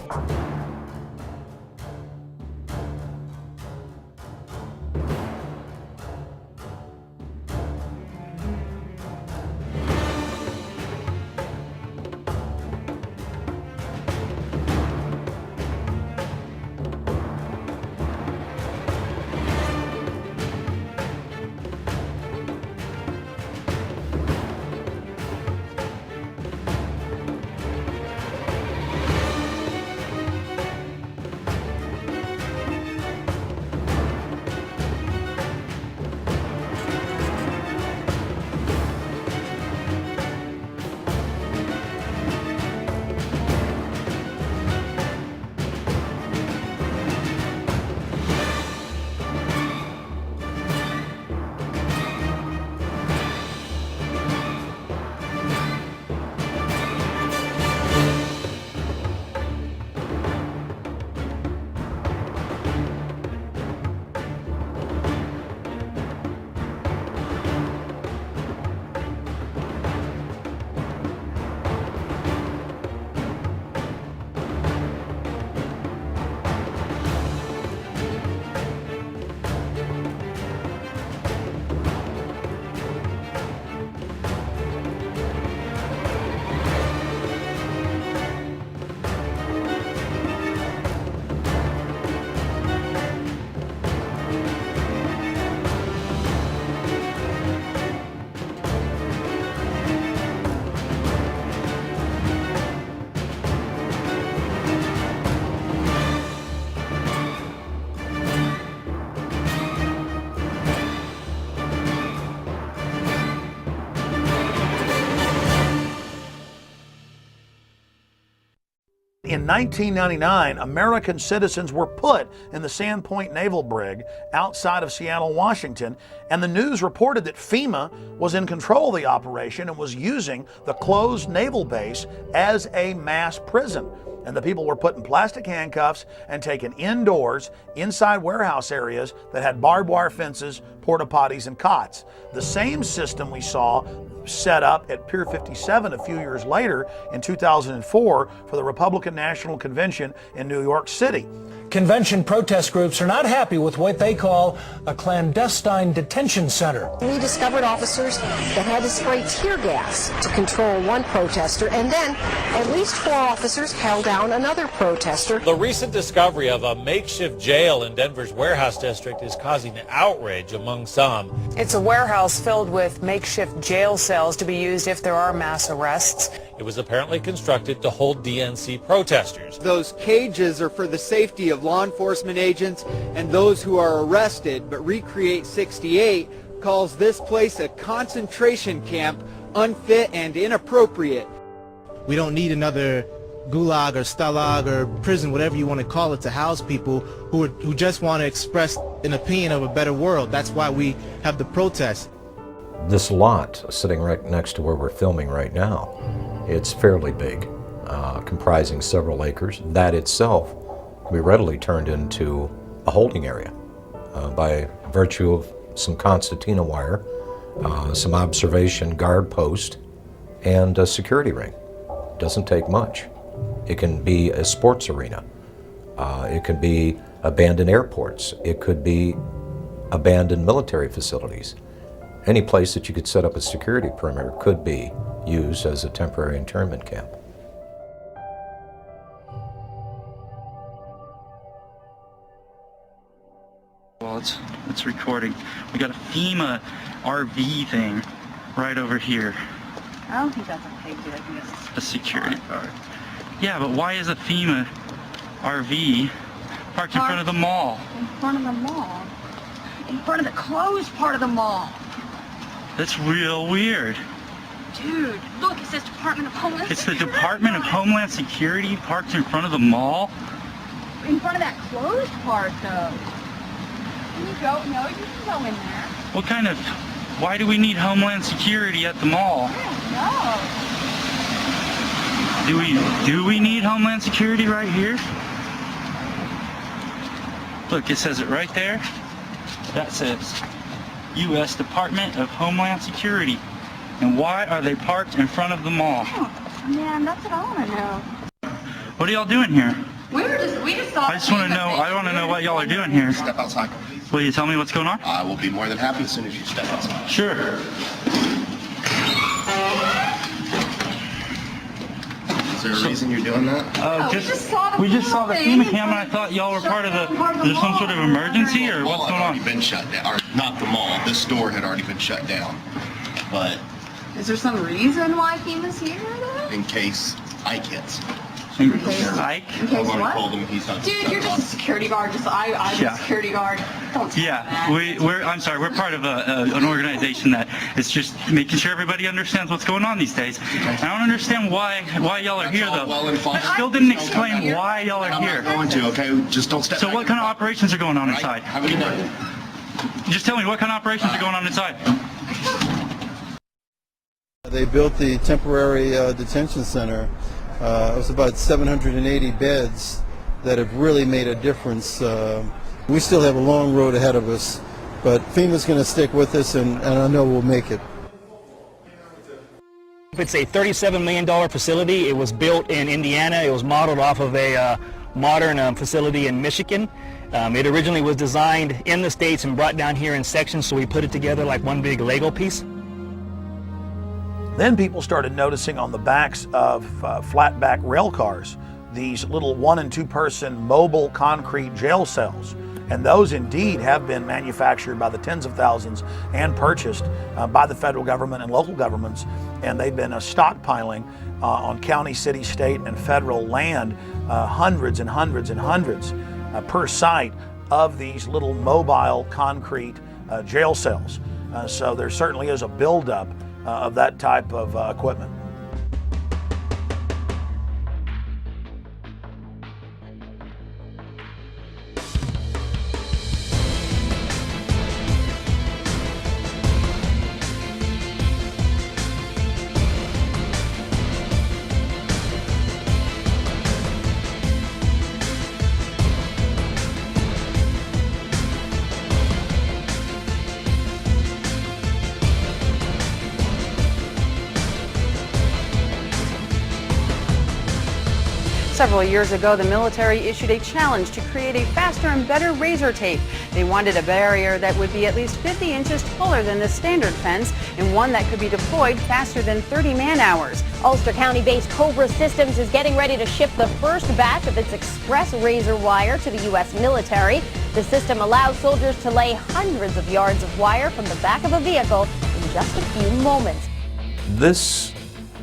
In 1999, American citizens were put in the Sandpoint Naval Brig outside of Seattle, Washington, and the news reported that FEMA was in control of the operation and was using the closed naval base as a mass prison. And the people were put in plastic handcuffs and taken indoors, inside warehouse areas that had barbed wire fences, porta potties, and cots. The same system we saw set up at Pier 57 a few years later in 2004 for the Republican National Convention in New York City. Convention protest groups are not happy with what they call a clandestine detention center. We discovered officers that had to spray tear gas to control one protester, and then at least 4 officers held down another protester. The recent discovery of a makeshift jail in Denver's warehouse district is causing outrage among among some. It's a warehouse filled with makeshift jail cells to be used if there are mass arrests. It was apparently constructed to hold DNC protesters. Those cages are for the safety of law enforcement agents and those who are arrested, but Recreate 68 calls this place a concentration camp, unfit and inappropriate. We don't need another gulag or stalag or prison, whatever you want to call it, to house people who just want to express an opinion of a better world. That's why we have the protests. This lot sitting right next to where we're filming right now, it's fairly big, comprising several acres. That itself can be readily turned into a holding area by virtue of some concertina wire, some observation guard post, and a security ring. Doesn't take much. It can be a sports arena. It could be abandoned airports. It could be abandoned military facilities. Any place that you could set up a security perimeter could be used as a temporary internment camp. Well, it's recording. We got a FEMA RV thing right over here. I don't think that's okay, dude. I think it's a security guard. Yeah, but why is a FEMA RV parked in front of the mall? in front of the mall. In front of the closed part of the mall. That's real weird. Dude, look, it says Department of Homeland It's the Security. Department of Homeland Security parked in front of the mall? In front of that closed part, though. Can you go? No, you can go in there. What kind of... Why do we need Homeland Security at the mall? No. Do we need Homeland Security right here? Look, it says it right there. That says U.S. Department of Homeland Security. And why are they parked in front of the mall? Oh, man, that's what I want to know. What are y'all doing here? We just thought. I just want to know. I want to know what y'all are doing here. Step outside. Will you tell me what's going on? I will be more than happy as soon as you step outside. Sure. Is there a reason you're doing that? We just saw the FEMA cam, and I thought y'all were part of the. There's some sort of emergency, or what's going on? Been shut down. Or not the mall. This store had already been shut down. But Is there some reason why FEMA's here, though? in case Ike hits. Ike? In case what? Called him. He's not. Dude, you're just a security guard. I'm a security guard. Don't Yeah, I'm sorry, we're part of an organization that is just making sure everybody understands what's going on these days. I don't understand why y'all are here, though. Well and fine. Still didn't explain why y'all are here. I'm not going to, okay? Just don't step So back. what kind of operations are going on inside? Have a good day. Just tell me what kind of operations are going on inside. They built the temporary detention center. It was about 780 beds that have really made a difference. We still have a long road ahead of us, but FEMA's going to stick with us, and I know we'll make it. It's a $37 million facility. It was built in Indiana. It was modeled off of a modern facility in Michigan. It originally was designed in the States and brought down here in sections, so we put it together like one big Lego piece. Then people started noticing on the backs of flatback rail cars these little 1- and 2-person mobile concrete jail cells. And those indeed have been manufactured by the tens of thousands and purchased by the federal government and local governments. And they've been stockpiling on county, city, state, and federal land hundreds and hundreds and hundreds per site of these little mobile concrete jail cells. So there certainly is a buildup of that type of equipment. Several years ago, the military issued a challenge to create a faster and better razor tape. They wanted a barrier that would be at least 50 inches taller than the standard fence and one that could be deployed faster than 30 man-hours. Ulster County-based Cobra Systems is getting ready to ship the first batch of its express razor wire to the U.S. military. The system allows soldiers to lay hundreds of yards of wire from the back of a vehicle in just a few moments. This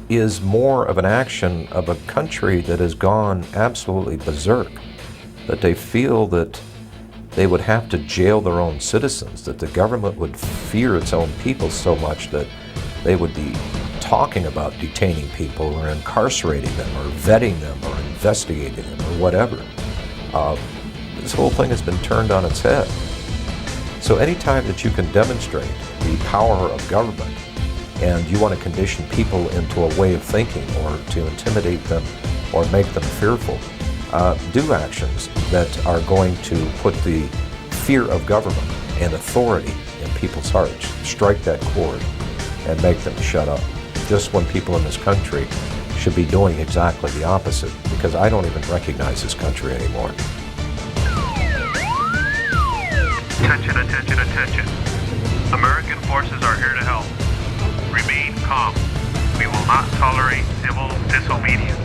is more of an action of a country that has gone absolutely berserk, that they feel that they would have to jail their own citizens, that the government would fear its own people so much that they would be talking about detaining people or incarcerating them or vetting them or investigating them or whatever. This whole thing has been turned on its head. So anytime that you can demonstrate the power of government and you want to condition people into a way of thinking or to intimidate them or make them fearful, do actions that are going to put the fear of government and authority in people's hearts. Strike that chord and make them shut up. Just when people in this country should be doing exactly the opposite, because I don't even recognize this country anymore. Attention, attention, attention. American forces are here to help. Remain calm. We will not tolerate civil disobedience.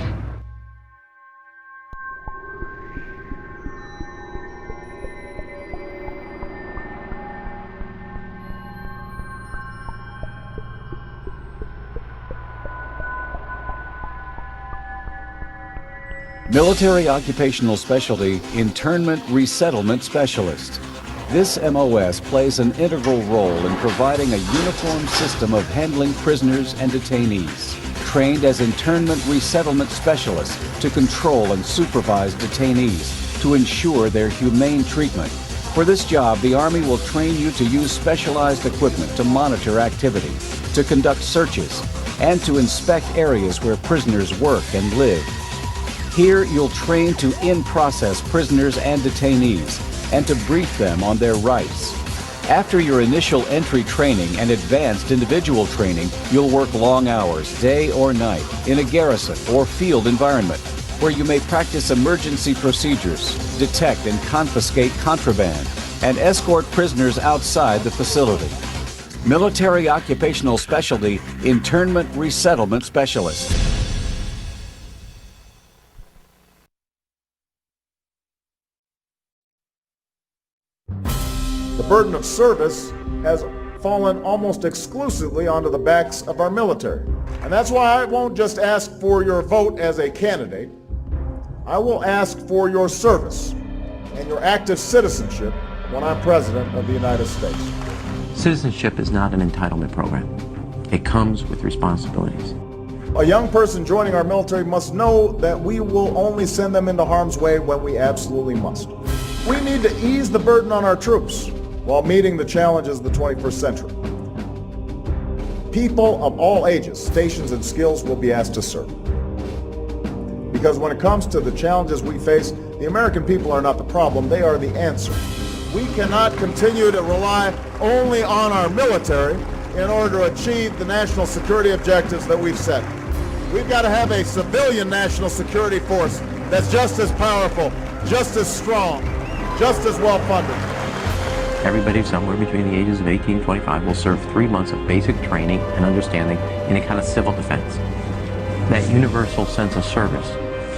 Military Occupational Specialty Internment Resettlement Specialist. This MOS plays an integral role in providing a uniform system of handling prisoners and detainees. Trained as internment resettlement specialists to control and supervise detainees to ensure their humane treatment. For this job, the Army will train you to use specialized equipment to monitor activity, to conduct searches, and to inspect areas where prisoners work and live. Here, you'll train to in-process prisoners and detainees and to brief them on their rights. After your initial entry training and advanced individual training, you'll work long hours, day or night, in a garrison or field environment, where you may practice emergency procedures, detect and confiscate contraband, and escort prisoners outside the facility. Military Occupational Specialty Internment Resettlement Specialist. The burden of service has fallen almost exclusively onto the backs of our military. And that's why I won't just ask for your vote as a candidate. I will ask for your service and your active citizenship when I'm President of the United States. Citizenship is not an entitlement program. It comes with responsibilities. A young person joining our military must know that we will only send them into harm's way when we absolutely must. We need to ease the burden on our troops while meeting the challenges of the 21st century. People of all ages, stations, and skills will be asked to serve. Because when it comes to the challenges we face, the American people are not the problem, they are the answer. We cannot continue to rely only on our military in order to achieve the national security objectives that we've set. We've got to have a civilian national security force that's just as powerful, just as strong, just as well funded. Everybody somewhere between the ages of 18 and 25 will serve 3 months of basic training and understanding in a kind of civil defense. That universal sense of service,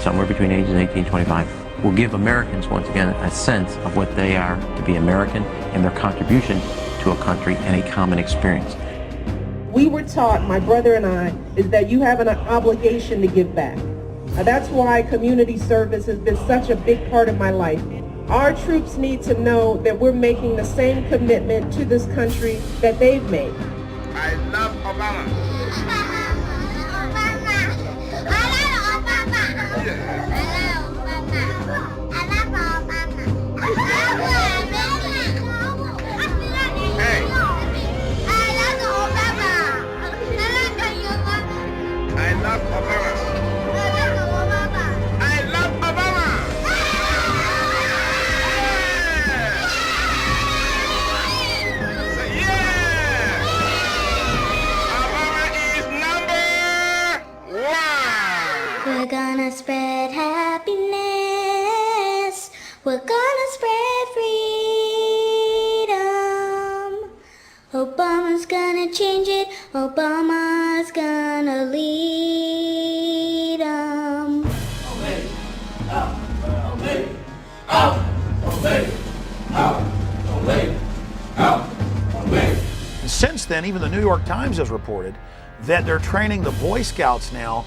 somewhere between ages 18 and 25, will give Americans, once again, a sense of what they are to be American and their contribution to a country and a common experience. We were taught, my brother and I, is that you have an obligation to give back. That's why community service has been such a big part of my life. Our troops need to know that we're making the same commitment to this country that they've made. I love Obama. We're gonna spread happiness. We're gonna spread freedom. Obama's gonna change it. Obama's gonna lead 'em. Obey. Obey. Obey. then, even the New York Times has reported that they're training the Boy Scouts now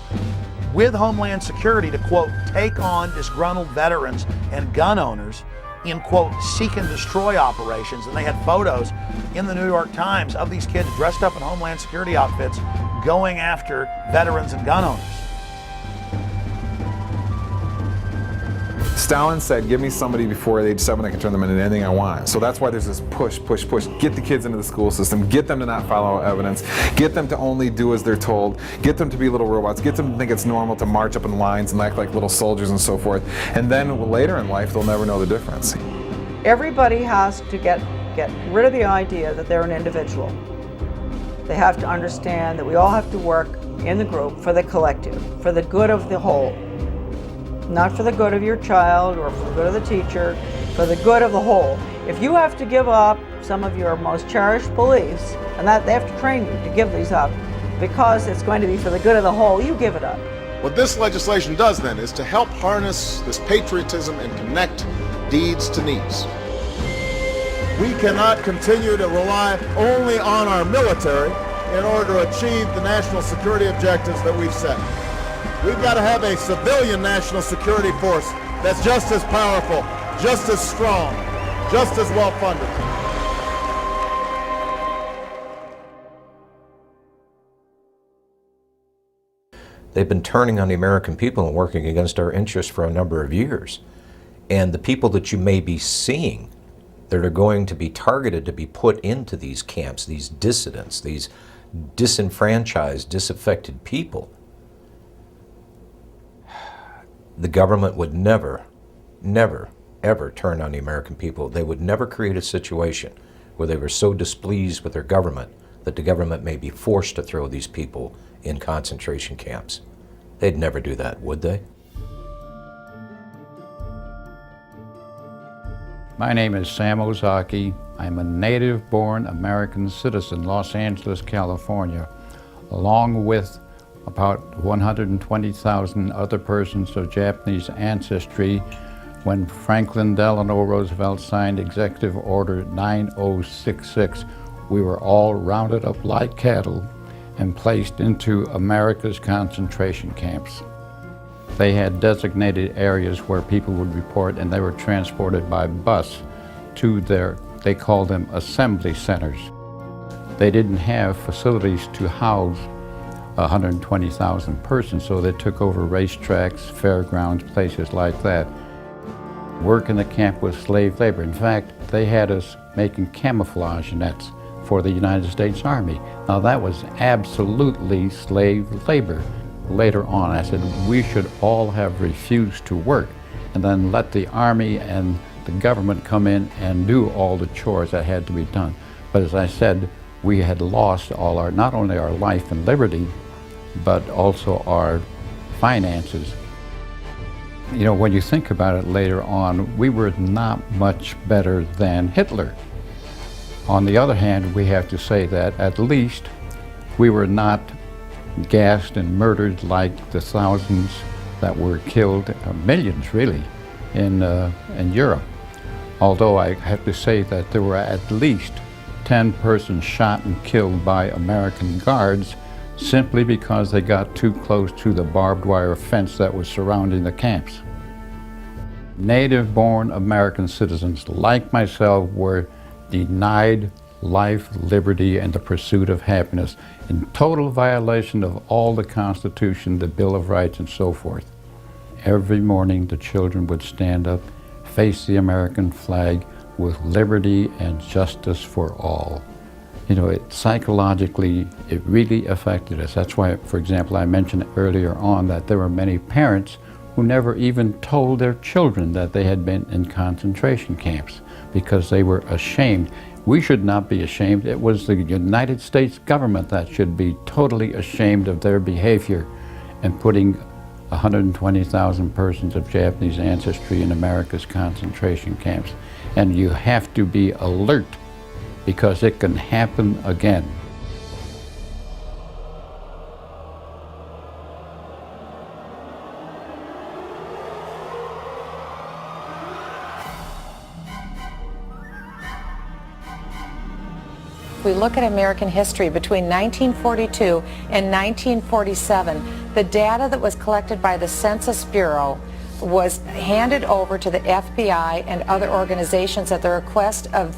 with Homeland Security to, quote, take on disgruntled veterans and gun owners in, quote, seek and destroy operations. And they had photos in the New York Times of these kids dressed up in Homeland Security outfits going after veterans and gun owners. Stalin said, give me somebody before age 7 that can turn them into anything I want. So that's why there's this push. Get the kids into the school system, get them to not follow evidence, get them to only do as they're told, get them to be little robots, get them to think it's normal to march up in lines and act like little soldiers and so forth. And then later in life, they'll never know the difference. Everybody has to get rid of the idea that they're an individual. They have to understand that we all have to work in the group for the collective, for the good of the whole. Not for the good of your child or for the good of the teacher, for the good of the whole. If you have to give up some of your most cherished beliefs, and that they have to train you to give these up because it's going to be for the good of the whole, you give it up. What this legislation does then is to help harness this patriotism and connect deeds to needs. We cannot continue to rely only on our military in order to achieve the national security objectives that we've set. We've got to have a civilian national security force that's just as powerful, just as strong, just as well funded. They've been turning on the American people and working against our interests for a number of years. And the people that you may be seeing that are going to be targeted to be put into these camps, these dissidents, these disenfranchised, disaffected people, the government would never, ever turn on the American people. They would never create a situation where they were so displeased with their government that the government may be forced to throw these people in concentration camps. They'd never do that, would they? My name is Sam Ozaki. I'm a native-born American citizen, Los Angeles, California, along with about 120,000 other persons of Japanese ancestry when Franklin Delano Roosevelt signed Executive Order 9066. We were all rounded up like cattle and placed into America's concentration camps. They had designated areas where people would report, and they were transported by bus to they called them assembly centers. They didn't have facilities to house 120,000 persons, so they took over racetracks, fairgrounds, places like that. Work in the camp was slave labor. In fact, they had us making camouflage nets for the United States Army. Now that was absolutely slave labor. Later on, I said we should all have refused to work and then let the Army and the government come in and do all the chores that had to be done. But as I said, we had lost all our, not only our life and liberty, but also our finances. You know, when you think about it later on, we were not much better than Hitler. On the other hand, we have to say that at least we were not gassed and murdered like the thousands that were killed, millions really, in Europe. Although I have to say that there were at least 10 persons shot and killed by American guards simply because they got too close to the barbed wire fence that was surrounding the camps. Native-born American citizens like myself were denied life, liberty, and the pursuit of happiness in total violation of all the Constitution, the Bill of Rights, and so forth. Every morning the children would stand up, face the American flag with liberty and justice for all. You know, psychologically, it really affected us. That's why, for example, I mentioned earlier on that there were many parents who never even told their children that they had been in concentration camps because they were ashamed. We should not be ashamed. It was the United States government that should be totally ashamed of their behavior and putting 120,000 persons of Japanese ancestry in America's concentration camps. And you have to be alert because it can happen again. If we look at American history between 1942 and 1947, the data that was collected by the Census Bureau was handed over to the FBI and other organizations at the request of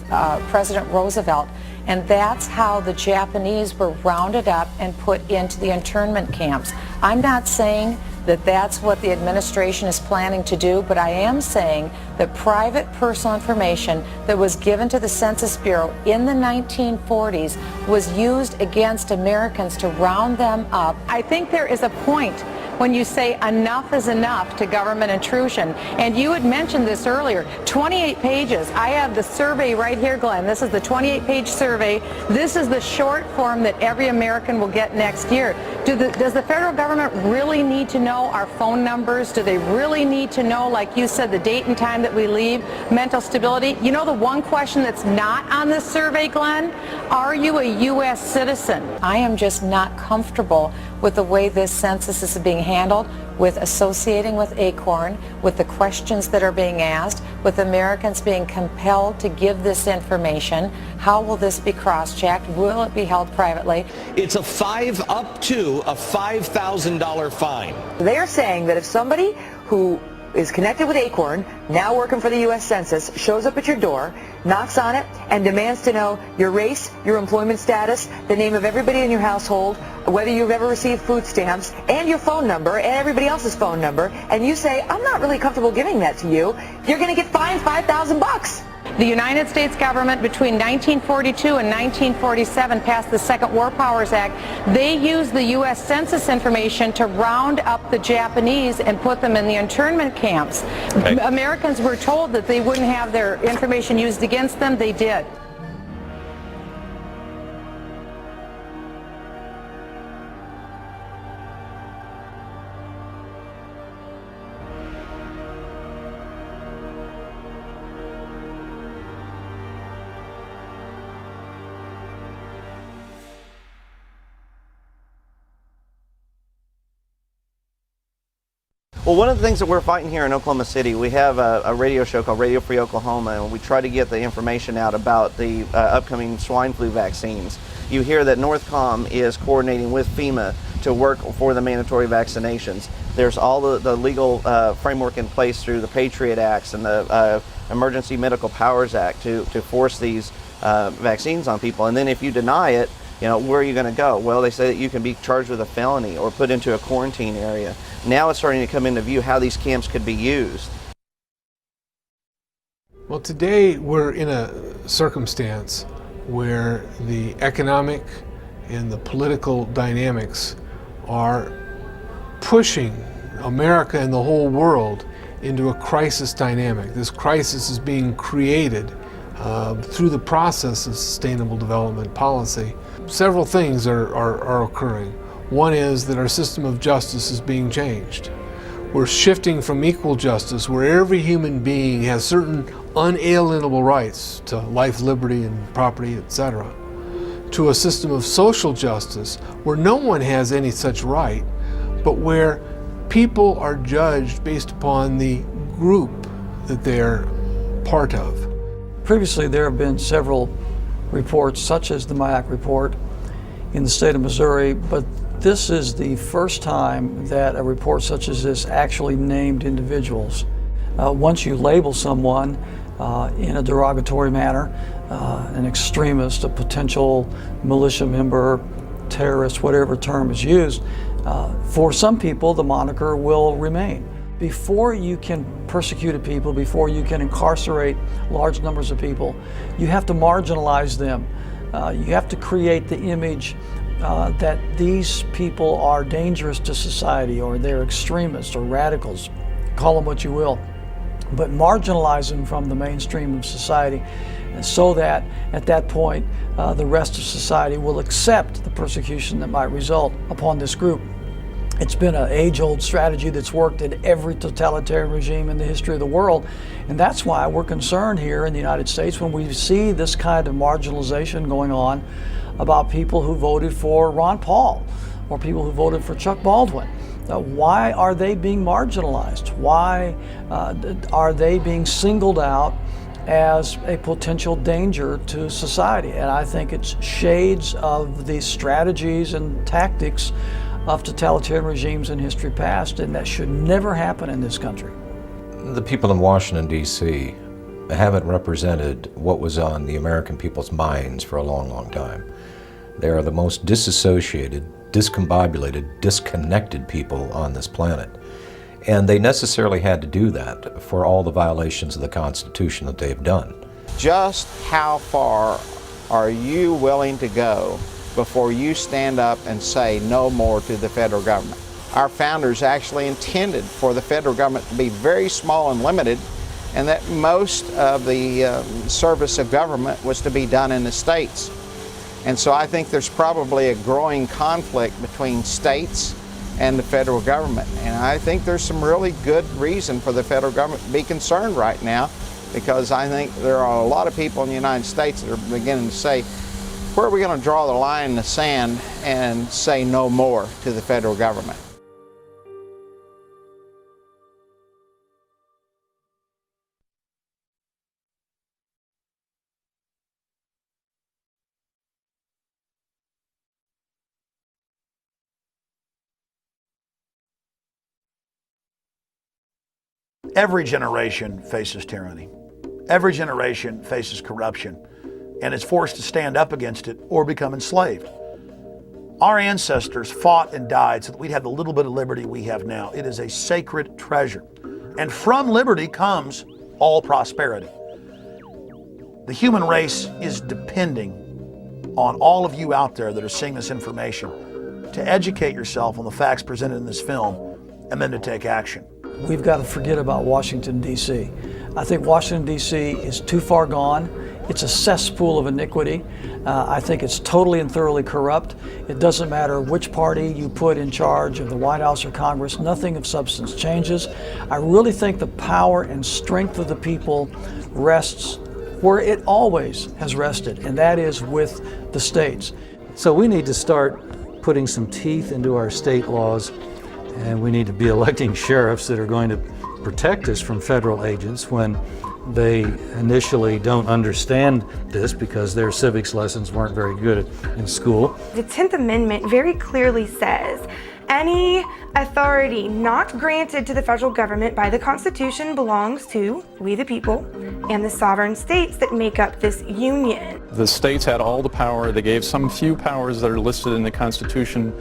President Roosevelt. And that's how the Japanese were rounded up and put into the internment camps. I'm not saying that that's what the administration is planning to do, but I am saying that private personal information that was given to the Census Bureau in the 1940s was used against Americans to round them up. I think there is a point when you say enough is enough to government intrusion. And you had mentioned this earlier, 28 pages. I have the survey right here, Glenn. This is the 28-page survey. This is the short form that every American will get next year. Does the federal government really need to know our phone numbers? Do they really need to know, like you said, the date and time that we leave, mental stability? You know the one question that's not on this survey, Glenn? Are you a U.S. citizen? I am just not comfortable with the way this census is being handled, with associating with ACORN, with the questions that are being asked, with Americans being compelled to give this information. How will this be cross-checked? Will it be held privately? It's up to a $5,000 fine. They're saying that if somebody who is connected with ACORN, now working for the U.S. Census, shows up at your door, knocks on it, and demands to know your race, your employment status, the name of everybody in your household, whether you've ever received food stamps, and your phone number, and everybody else's phone number, and you say, I'm not really comfortable giving that to you, you're going to get fined $5,000. The United States government between 1942 and 1947 passed the Second War Powers Act. They used the U.S. Census information to round up the Japanese and put them in the internment camps. Okay. Americans were told that they wouldn't have their information used against them. They did. Well, one of the things that we're fighting here in Oklahoma City, we have a radio show called Radio Free Oklahoma, and we try to get the information out about the upcoming swine flu vaccines. You hear that Northcom is coordinating with FEMA to work for the mandatory vaccinations. There's all the legal framework in place through the Patriot Acts and the Emergency Medical Powers Act to force these vaccines on people. And then if you deny it, you know, where are you going to go? Well, they say that you can be charged with a felony or put into a quarantine area. Now it's starting to come into view how these camps could be used. Well, today we're in a circumstance where the economic and the political dynamics are pushing America and the whole world into a crisis dynamic. This crisis is being created through the process of sustainable development policy. Several things are occurring. One is that our system of justice is being changed. We're shifting from equal justice, where every human being has certain unalienable rights to life, liberty, and property, etc., to a system of social justice where no one has any such right, but where people are judged based upon the group that they're part of. Previously, there have been several reports, such as the MIAC report in the state of Missouri, but this is the first time that a report such as this actually named individuals. Once you label someone in a derogatory manner, an extremist, a potential militia member, terrorist, whatever term is used, for some people the moniker will remain. Before you can persecute people, before you can incarcerate large numbers of people, you have to marginalize them. You have to create the image that these people are dangerous to society, or they're extremists or radicals, call them what you will, but marginalize them from the mainstream of society so that at that point the rest of society will accept the persecution that might result upon this group. It's been an age-old strategy that's worked in every totalitarian regime in the history of the world, and that's why we're concerned here in the United States when we see this kind of marginalization going on about people who voted for Ron Paul or people who voted for Chuck Baldwin. Why are they being marginalized? Why are they being singled out as a potential danger to society. And I think it's shades of the strategies and tactics of totalitarian regimes in history past, and that should never happen in this country. The people in Washington, D.C. haven't represented what was on the American people's minds for a long, long time. They are the most disassociated, discombobulated, disconnected people on this planet. And they necessarily had to do that for all the violations of the Constitution that they've done. Just how far are you willing to go before you stand up and say no more to the federal government? Our founders actually intended for the federal government to be very small and limited, and that most of the service of government was to be done in the states. And so I think there's probably a growing conflict between states and the federal government. And I think there's some really good reason for the federal government to be concerned right now, because I think there are a lot of people in the United States that are beginning to say, where are we going to draw the line in the sand and say no more to the federal government? Every generation faces tyranny. Every generation faces corruption and is forced to stand up against it or become enslaved. Our ancestors fought and died so that we'd have the little bit of liberty we have now. It is a sacred treasure. And from liberty comes all prosperity. The human race is depending on all of you out there that are seeing this information to educate yourself on the facts presented in this film and then to take action. We've got to forget about Washington, D.C. I think Washington, D.C. is too far gone. It's a cesspool of iniquity. I think it's totally and thoroughly corrupt. It doesn't matter which party you put in charge of the White House or Congress, nothing of substance changes. I really think the power and strength of the people rests where it always has rested, and that is with the states. So we need to start putting some teeth into our state laws, and we need to be electing sheriffs that are going to protect us from federal agents when they initially don't understand this because their civics lessons weren't very good in school. The 10th Amendment very clearly says any authority not granted to the federal government by the Constitution belongs to we the people and the sovereign states that make up this union. The states had all the power. They gave some few powers that are listed in the Constitution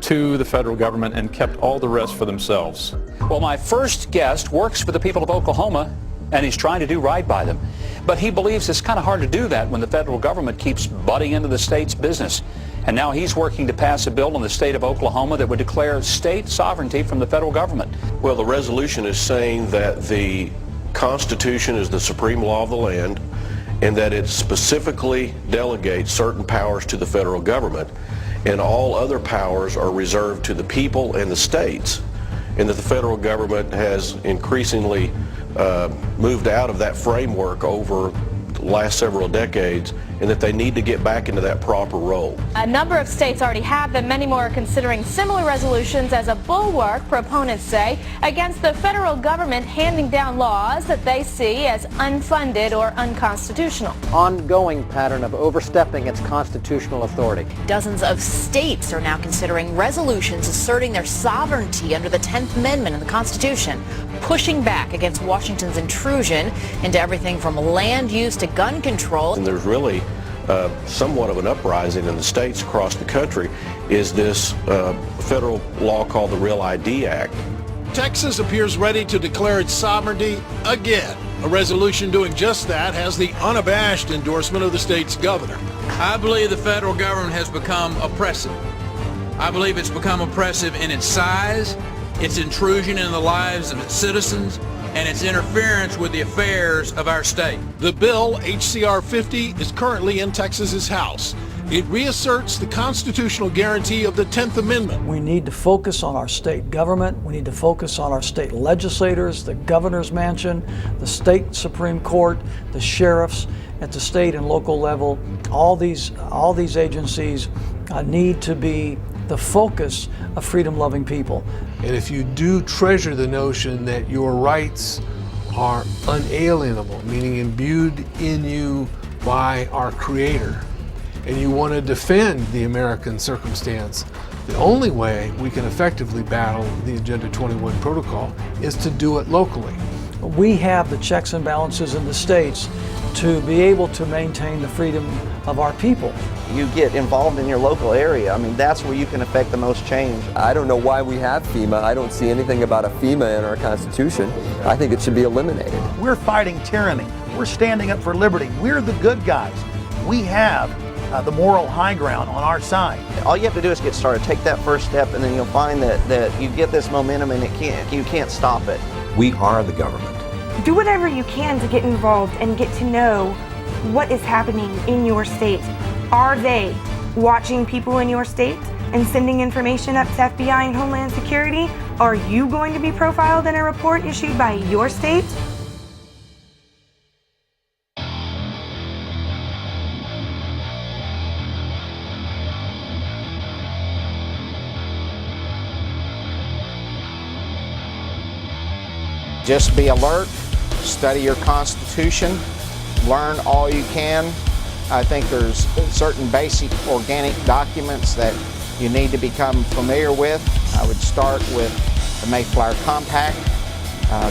to the federal government and kept all the rest for themselves. Well, my first guest works for the people of Oklahoma, and he's trying to do right by them. But he believes it's kind of hard to do that when the federal government keeps butting into the state's business. And now he's working to pass a bill in the state of Oklahoma that would declare state sovereignty from the federal government. Well, the resolution is saying that the Constitution is the supreme law of the land and that it specifically delegates certain powers to the federal government, and all other powers are reserved to the people and the states, and that the federal government has increasingly moved out of that framework over the last several decades, and that they need to get back into that proper role. A number of states already have them. Many more are considering similar resolutions as a bulwark, proponents say, against the federal government handing down laws that they see as unfunded or unconstitutional. Ongoing pattern of overstepping its constitutional authority. Dozens of states are now considering resolutions asserting their sovereignty under the 10th Amendment in the Constitution, pushing back against Washington's intrusion into everything from land use to gun control. And there's really somewhat of an uprising in the states across the country is this federal law called the Real ID Act. Texas appears ready to declare its sovereignty again. A resolution doing just that has the unabashed endorsement of the state's governor. I believe the federal government has become oppressive. I believe it's become oppressive in its size, its intrusion in the lives of its citizens, and its interference with the affairs of our state. The bill, HCR 50, is currently in Texas's House. It reasserts the constitutional guarantee of the 10th Amendment. We need to focus on our state government. We need to focus on our state legislators, the governor's mansion, the state Supreme Court, the sheriffs at the state and local level. All these agencies need to be the focus of freedom-loving people. And if you do treasure the notion that your rights are unalienable, meaning imbued in you by our Creator, and you want to defend the American circumstance, the only way we can effectively battle the Agenda 21 protocol is to do it locally. We have the checks and balances in the states to be able to maintain the freedom of our people. You get involved in your local area. I mean, that's where you can affect the most change. I don't know why we have FEMA. I don't see anything about a FEMA in our Constitution. I think it should be eliminated. We're fighting tyranny. We're standing up for liberty. We're the good guys. We have the moral high ground on our side. All you have to do is get started. Take that first step, and then you'll find that you get this momentum, and you can't stop it. We are the government. Do whatever you can to get involved and get to know what is happening in your state. Are they watching people in your state and sending information up to FBI and Homeland Security? Are you going to be profiled in a report issued by your state? Just be alert, study your Constitution, learn all you can. I think there's certain basic organic documents that you need to become familiar with. I would start with the Mayflower Compact.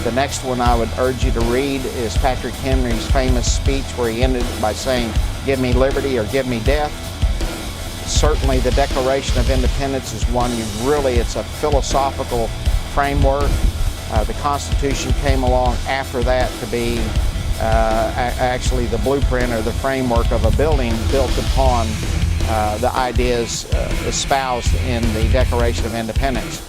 The next one I would urge you to read is Patrick Henry's famous speech where he ended by saying, "Give me liberty or give me death." Certainly the Declaration of Independence is one it's a philosophical framework. The Constitution came along after that to be actually the blueprint or the framework of a building built upon the ideas espoused in the Declaration of Independence.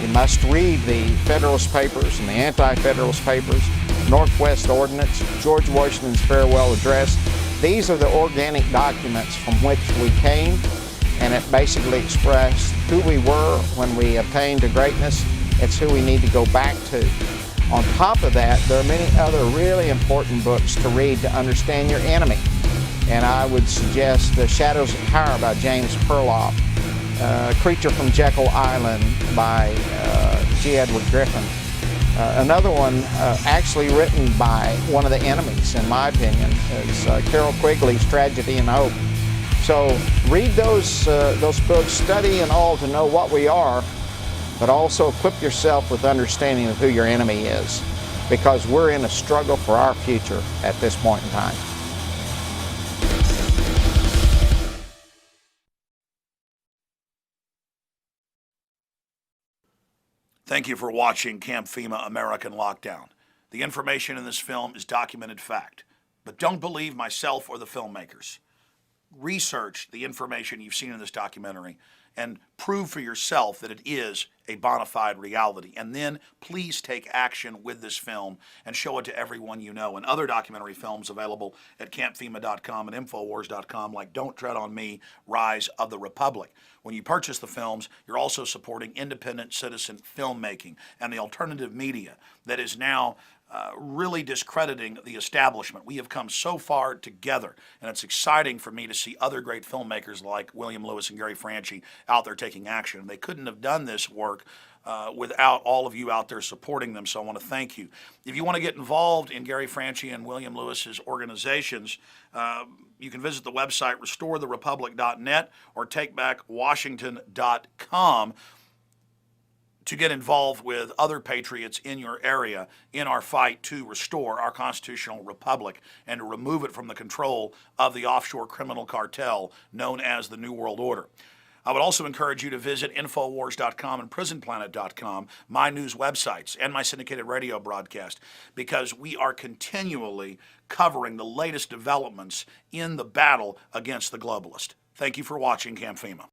You must read the Federalist Papers and the Anti-Federalist Papers, Northwest Ordinance, George Washington's Farewell Address. These are the organic documents from which we came, and it basically expressed who we were when we attained to greatness. It's who we need to go back to. On top of that, there are many other really important books to read to understand your enemy. And I would suggest The Shadows of Power by James Perloff, Creature from Jekyll Island by G. Edward Griffin. Another one actually written by one of the enemies, in my opinion, is Carol Quigley's Tragedy and Hope. So read those books, study and all to know what we are, but also equip yourself with understanding of who your enemy is, because we're in a struggle for our future at this point in time. Thank you for watching Camp FEMA American Lockdown. The information in this film is documented fact, but don't believe myself or the filmmakers. Research the information you've seen in this documentary and prove for yourself that it is a bona fide reality. And then please take action with this film and show it to everyone you know. And other documentary films available at campfema.com and infowars.com, like Don't Tread on Me, Rise of the Republic. When you purchase the films, you're also supporting independent citizen filmmaking and the alternative media that is now really discrediting the establishment. We have come so far together, and it's exciting for me to see other great filmmakers like William Lewis and Gary Franchi out there taking action. They couldn't have done this work without all of you out there supporting them, so I want to thank you. If you want to get involved in Gary Franchi and William Lewis's organizations, you can visit the website restoretherepublic.net or takebackwashington.com to get involved with other patriots in your area in our fight to restore our constitutional republic and to remove it from the control of the offshore criminal cartel known as the New World Order. I would also encourage you to visit Infowars.com and PrisonPlanet.com, my news websites, and my syndicated radio broadcast, because we are continually covering the latest developments in the battle against the globalist. Thank you for watching Camp FEMA.